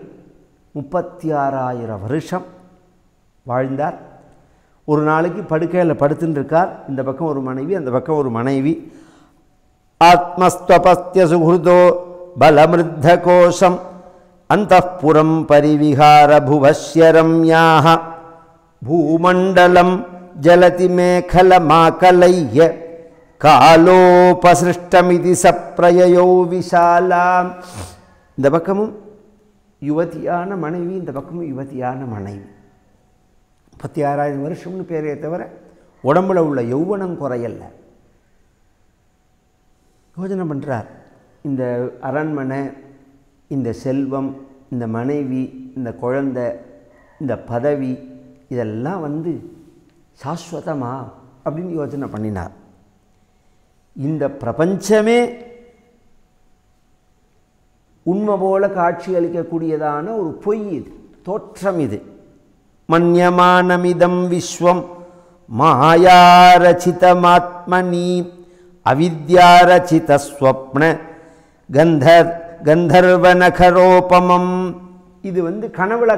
36,000 வருஷம் வாழ்ந்தார். ஒரு நாளைக்கு படுக்கையில் படுத்துன்னு இருக்கார். இந்த பக்கம் ஒரு மனைவி, அந்த பக்கம் ஒரு மனைவி. ஆத்மஸ்வபஸ்திய சுஹுதோ பலமிருத்த கோஷம் அந்தப்புரம் பரிவிஹார புவஸ்யரம்யாக பூமண்டலம் ஜலதி மேகலமாகலைய காலோபசிருஷ்டமிதி சப்ரயோ விஷாலாம். இந்த பக்கமும் யுவதியான மனைவி, இந்த பக்கமும் யுவதியான மனைவி. 36,000 வருஷம்னு பேரே தவிர உடம்புல உள்ள யௌவனம் குறையல்ல. யோஜனை பண்ணுறார், இந்த அரண்மனை, இந்த செல்வம், இந்த மனைவி, இந்த குழந்தை, இந்த பதவி, இதெல்லாம் சாஸ்வதமா அப்படின்னு யோசனை பண்ணினார். இந்த பிரபஞ்சமே உண்மை போல காட்சி அளிக்கக்கூடியதான ஒரு பொய், இது தோற்றம். இது மன்யமானமிதம் விஸ்வம் மாயாரச்சிதமாத்மனி அவித்யாரச்சிதஸ்வப்ன கந்தர்வநகரோபமம். இது கனவுல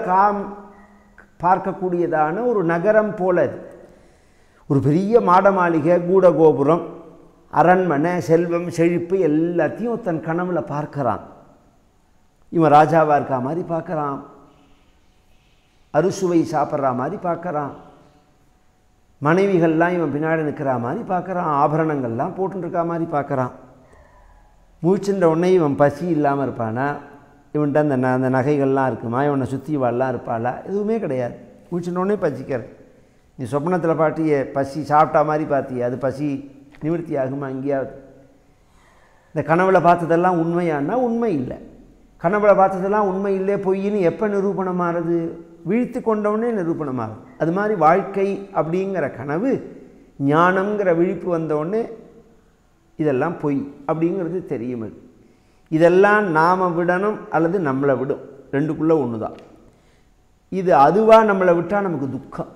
பார்க்கக்கூடியதான ஒரு நகரம் போல. ஒரு பெரிய மாட மாளிகை, கூட கோபுரம், அரண்மனை, செல்வம், செழிப்பு எல்லாத்தையும் தன் கனவுல பார்க்கிறான். இவன் ராஜாவாக இருக்கா மாதிரி பார்க்குறான், அறுசுவை சாப்பிட்றா மாதிரி பார்க்குறான், மனைவிகள்லாம் இவன் பின்னாடி நிற்கிற மாதிரி பார்க்குறான், ஆபரணங்கள்லாம் போட்டுருக்கா மாதிரி பார்க்குறான். முழிச்சுன்ற உடனே இவன் பசி இல்லாமல் இருப்பானா? இவன்கிட்ட அந்த நகைகள்லாம் இருக்குமா? இவனை சுற்றி வாழலாம் இருப்பாளா? எதுவுமே கிடையாது. முழிச்சுன்ற உடனே பசிக்கிற. நீ சொப்னத்தில் பாட்டிய பசி சாப்பிட்டா மாதிரி பார்த்திய, அது பசி நிவர்த்தி ஆகுமா எங்கேயாவது? இந்த கனவுல பார்த்ததெல்லாம் உண்மையானா உண்மை இல்லை. கனவுல பார்த்ததெல்லாம் உண்மை இல்லை, பொய்ன்னு எப்போ நிரூபணமாகிறது? வீழ்த்து கொண்டவுடனே நிரூபணமாகும். அது மாதிரி வாழ்க்கை அப்படிங்கிற கனவு, ஞானங்கிற விழிப்பு வந்தவுடனே இதெல்லாம் பொய் அப்படிங்கிறது தெரியும். இதெல்லாம் நாம் விடணும் அல்லது நம்மளை விடும், ரெண்டுக்குள்ளே ஒன்று தான். இது அதுவாக நம்மளை விட்டால் நமக்கு துக்கம்,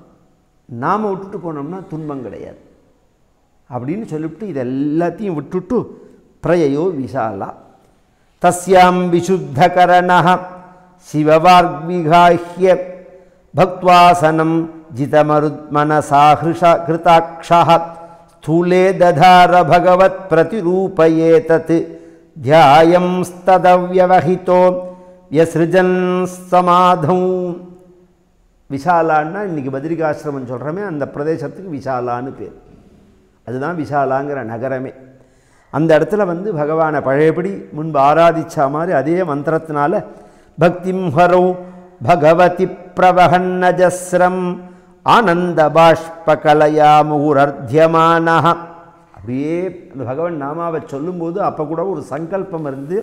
நாம் விட்டுட்டு போனோம்னா துன்பம் கிடையாது அப்படின்னு சொல்லிவிட்டு இது எல்லாத்தையும் விட்டுட்டு பிரயோ விஷாலா தஸ்யாம் விசுத்தகரணஹ சிவவார்க்விகாஹ்ய பக்த்வாசனம் ஜிதமருத்மனசா கிருதாக்ஷः ஸ்தூலே ததார பகவத் பிரதிரூபயேதத் த்யாயம் ஸ்ததவ்யவஹிதோ யஸ்ருஜன் சமாதௌ. விஷாலான்னா இன்றைக்கி பத்ரிகாசிரமம் சொல்கிறோமே, அந்த பிரதேசத்துக்கு விஷாலான்னு பேர். அதுதான் விஷாலாங்கிற நகரமே. அந்த இடத்துல பகவானை பழையபடி முன்பு ஆராதிச்சா மாதிரி அதே மந்திரத்தினால பக்திம் ஹரௌ பகவதி பிரவஹன்னஜஸ்ரம் ஆனந்த பாஷ்பகலயா முகுரர்த்தியமானஹ. அப்படியே அந்த பகவான் நாமாவை சொல்லும்போது அப்போ கூட ஒரு சங்கல்பம் இருந்து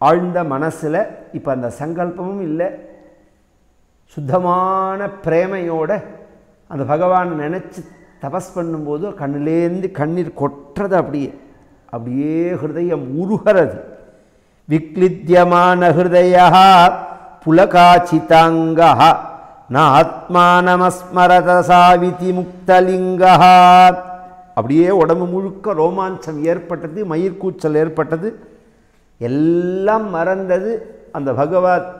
ஆழ்ந்த மனசில், இப்போ அந்த சங்கல்பமும் இல்லை, சுத்தமான பிரேமையோட அந்த பகவானை நினச்சி தபஸ் பண்ணும்போது கண்ணிலேருந்து கண்ணீர் கொட்டுறது. அப்படியே ஹிருதயம் உருகிறது. விக்லித்யமான ஹிருதயா புலகாச்சிதாங்கா ந ஆத்மானமஸ்மரத சாவிதி முக்தலிங்கா. அப்படியே உடம்பு முழுக்க ரோமாஞ்சம் ஏற்பட்டது, மயிர்கூச்சல் ஏற்பட்டது, எல்லாம் மறந்தது. அந்த பகவத்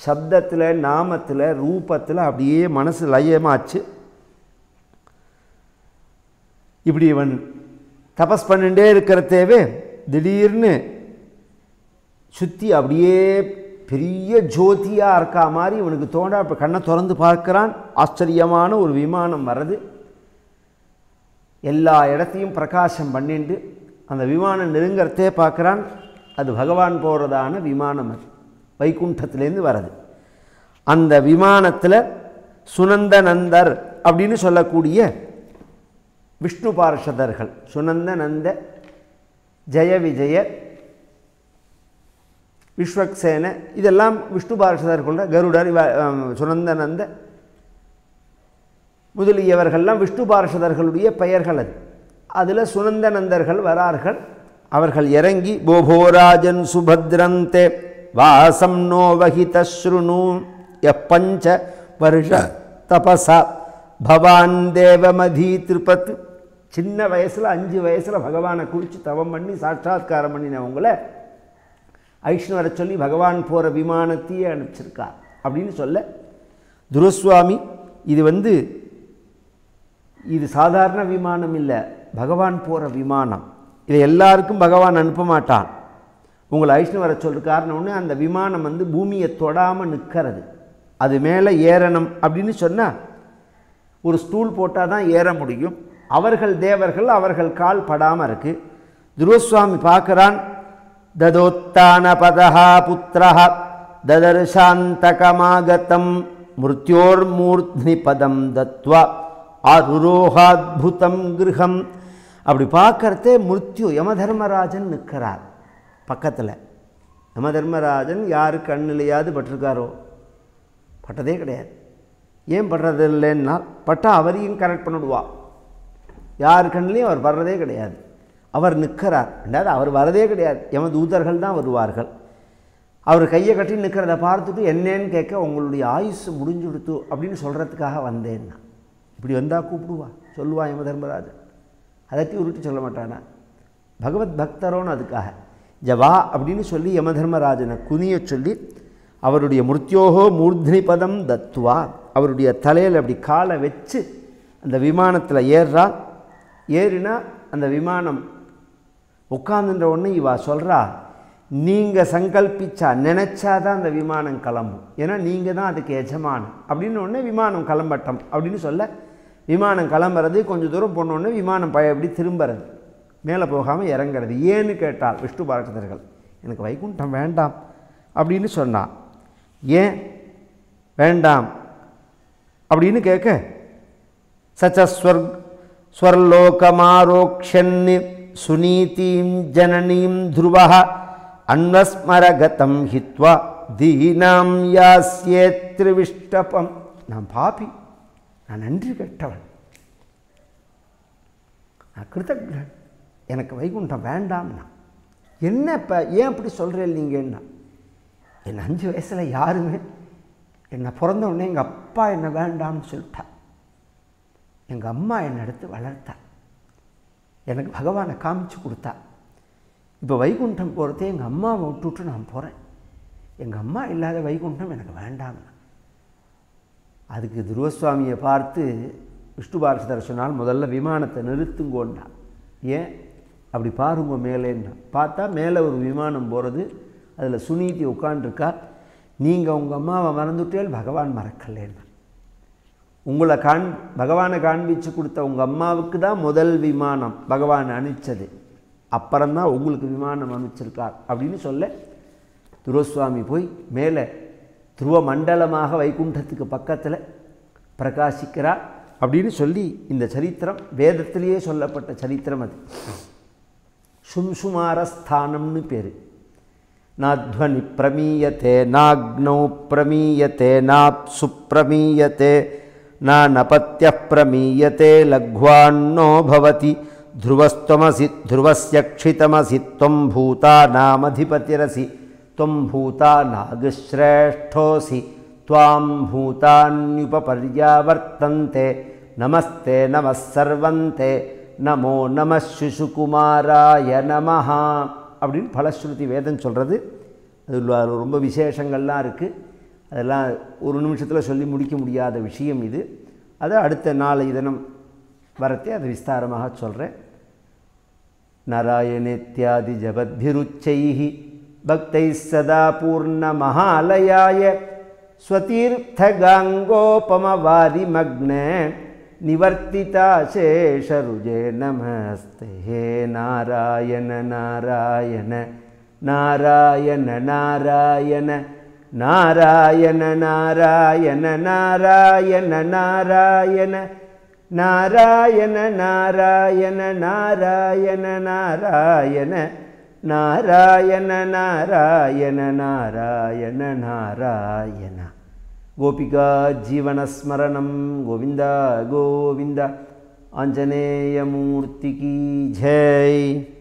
சப்தத்தில், நாமத்தில், ரூபத்தில் அப்படியே மனசு லயமாச்சு. இப்படி இவன் தபஸ் பண்ணிட்டே இருக்கிறதேவே திடீர்னு சுற்றி அப்படியே பெரிய ஜோதியாக இருக்கா மாதிரி இவனுக்கு தோண்டா. இப்போ கண்ணை திறந்து பார்க்குறான், ஆச்சரியமான ஒரு விமானம் வர்றது, எல்லா இடத்தையும் பிரகாசம் பண்ணிட்டு அந்த விமானம் நெருங்கிறதே பார்க்குறான். அது பகவான் போகிறதான விமானம், அது வைகுண்டத்திலேருந்து வர்றது. அந்த விமானத்தில் சுனந்த நந்தர் அப்படின்னு சொல்லக்கூடிய விஷ்ணு பார்ஷதர்கள், சுனந்த நந்த, ஜெய விஜய, விஸ்வக்சேன, இதெல்லாம் விஷ்ணு பார்ஷதர்கள். கருடர், சுனந்தநந்த முதலியவர்கள்லாம் விஷ்ணு பார்ஷதர்களுடைய பெயர்கள். அதில் சுனந்தநந்தர்கள் வரார்கள். அவர்கள் இறங்கி போபோராஜன் சுபத்ரந்தே வாசம் நோ வஹிதஸ்ருணு எப்பஞ்ச வருஷ தபசா பவான் தேவமதி திருப்பத்து. சின்ன வயசில் 5 வயசில் பகவானை குறித்து தவம் பண்ணி சாட்சாத்காரம் பண்ணினவங்கள ஐஷ்ணு வர சொல்லி பகவான் போகிற விமானத்தையே அனுப்பிச்சிருக்கார் அப்படின்னு சொல்ல, துருஸ்வாமி இது சாதாரண விமானம் இல்லை, பகவான் போகிற விமானம். இதை எல்லாருக்கும் பகவான் அனுப்ப மாட்டான். உங்களை ஐஷ்ணு வர சொல்லிருக்காருன்னு அந்த விமானம் பூமியை தொடாமல் நிற்கிறது. அது மேலே ஏறணும் அப்படின்னு சொன்னால் ஒரு ஸ்டூல் போட்டால் தான் ஏற முடியும். அவர்கள் தேவர்கள், அவர்கள் கால் படாமல் இருக்குது. துருவஸ்வாமி பார்க்குறான். ததோத்தான பதஹா புத்திரஹ ததர்ஷாந்தகமாகதம் மிருத்யோர்மூர்த்னி பதம் தத்வா ஆருரோகாத்புதம் கிருஹம். அப்படி பார்க்கறதே மிருத்யு யமதர்மராஜன் நிற்கிறார் பக்கத்தில். யமதர்மராஜன் யாரு கண்ணிலையாவது பட்டிருக்காரோ? பட்டதே கிடையாது. ஏன் படுறது இல்லைன்னா, பட்டால் அவரையும் கரெக்ட் பண்ணிடுவா. யார் கண்ணிலையும் அவர் வர்றதே கிடையாது. அவர் நிற்கிறார். ரெண்டாவது அவர் வரதே கிடையாது, யமதூதர்கள் தான் வருவார்கள். அவர் கையை கட்டி நிற்கிறத பார்த்துட்டு என்னன்னு கேட்க, உங்களுடைய ஆயுசு முடிஞ்சுடுத்து அப்படின்னு சொல்கிறதுக்காக வந்தேன்னா. இப்படி வந்தால் கூப்பிடுவா, சொல்லுவா யமதர்மராஜன். அதட்டி உருட்டி சொல்ல மாட்டானா? பகவத் பக்தரோன்னு அதுக்காக ஜவா அப்படின்னு சொல்லி யமதர்மராஜனை குனிய சொல்லி அவருடைய மிருத்யோகோ மூர்த்னி பதம் தத்துவா, அவருடைய தலையில் அப்படி காலை வச்சு அந்த விமானத்தில் ஏறுறா. ஏறினா அந்த விமானம் உட்காந்துன்ற உடனே இவா சொல்கிறா, நீங்கள் சங்கல்பிச்சா நினச்சாதான் அந்த விமானம் கிளம்பும், ஏன்னா நீங்கள் தான் அதுக்கு எஜமானம் அப்படின்னு உடனே விமானம் கிளம்பட்டம் அப்படின்னு சொல்ல, விமானம் கிளம்புறது கொஞ்சம் தூரம் போனோடனே விமானம் எப்படி திரும்புறது, மேலே போகாமல் இறங்கிறது. ஏன்னு கேட்டால் விஷ்ணு பார்ஷதர்கள், எனக்கு வைகுண்டம் வேண்டாம் அப்படின்னு சொன்னான். ஏன் வேண்டாம் அப்படின்னு கேட்க, ஸ்வர்லோகமாரோக்ஷன் சுனீதீம் ஜனனீம் த்ருவஹ அன்வஸ்மரகதம் ஹித்வா தீனாம் யாஸ்யேத்ரிவிஷ்டபம். நான் பாபி, நான் நன்றி கெட்டவன், நான் கிருத்தக்ஞன், எனக்கு வைகுண்டம் வேண்டாம்னா. என்ன இப்போ ஏன் அப்படி சொல்கிறேன் நீங்கன்னா, என் 5 வயசில் யாருமே என்னை பிறந்த உடனே எங்கள் அப்பா என்னை வேண்டாம்னு சொல்லிட்டா. எங்கள் அம்மா என்னை எடுத்து வளர்த்தா, எனக்கு பகவானை காமிச்சு கொடுத்தா. இப்போ வைகுண்டம் போகிறதே எங்கள் அம்மாவை விட்டுவிட்டு நான் போகிறேன். எங்கள் அம்மா இல்லாத வைகுண்டம் எனக்கு வேண்டாம். அதுக்கு துருவஸ்வாமியை பார்த்து விஷ்ணு பார்ஷதர் சொன்னால், முதல்ல விமானத்தை நிறுத்துங்கோன்னா. ஏன் அப்படி பாருங்க மேலேன்னா. பார்த்தா மேலே ஒரு விமானம் போகிறது, அதில் சுனீதி உட்காண்டிருக்கா. நீங்கள் உங்கள் அம்மாவை மறந்துட்டேல், பகவான் மறக்கலேன்னா. உங்களை பகவானை காண்பிச்சு கொடுத்த உங்கள் அம்மாவுக்கு தான் முதல் விமானம் பகவான் அனுப்பிச்சது, அப்புறம்தான் உங்களுக்கு விமானம் அனுப்பிச்சிருக்கார் அப்படின்னு சொல்ல, துருவஸ்வாமி போய் மேலே துருவ மண்டலமாக வைகுண்டத்துக்கு பக்கத்தில் பிரகாசிக்கிறார் அப்படின்னு சொல்லி இந்த சரித்திரம் வேதத்திலேயே சொல்லப்பட்ட சரித்திரம். அது சும்சுமாரஸ்தானம்னு பேர். நாத்வனி பிரமீயத்தே நாக்னௌ பிரமீயத்தே நாப்சு பிரமீயத்தே நானபத்ய பிரமீயத்தே லக்வான்னோ பவதி த்ருவஸ்த்வமசி த்ருவஸ்ய க்ஷிதமசி த்வம் பூதாநாமதிபதிரசி த்வம் பூதாநாகஸ்ரேஷ்டோசி த்வாம் பூதான்யுபபர்யாவர்த்தந்தே நமஸ்தே நமः சர்வந்தே நமோ நம சிசுகுமாராய நமஹா அப்படின்னு பலஸ்ருதி வேதம் சொல்கிறது. அதில் ரொம்ப விசேஷங்கள்லாம் இருக்குது. அதெல்லாம் ஒரு நிமிஷத்தில் சொல்லி முடிக்க முடியாத விஷயம் இது. அதை அடுத்த நாளை தினம் வரத்தே அதை விஸ்தாரமாக சொல்கிறேன். நாராயணேத்யாதி ஜபத்பிருச்சைः பக்தைः சதா பூர்ண மகாலயாய ஸ்வதீர்த்தகாங்கோபமவாரிமக்ன நிவர்த்திதா சேஷருஜே நமஸ்தே. நாராயண நாராயண நாராயண நாராயண நாராயண நாராயண நாராயண நாராயண நாராயண நாராயண நாராயண நாராயண நாராயண நாராயண நாராயண நாராயண. கோபிகா ஜீவனஸ்மரணம். கோவிந்த கோவிந்த. ஆஞ்சநேயமூர்த்திக்கு ஜெய்.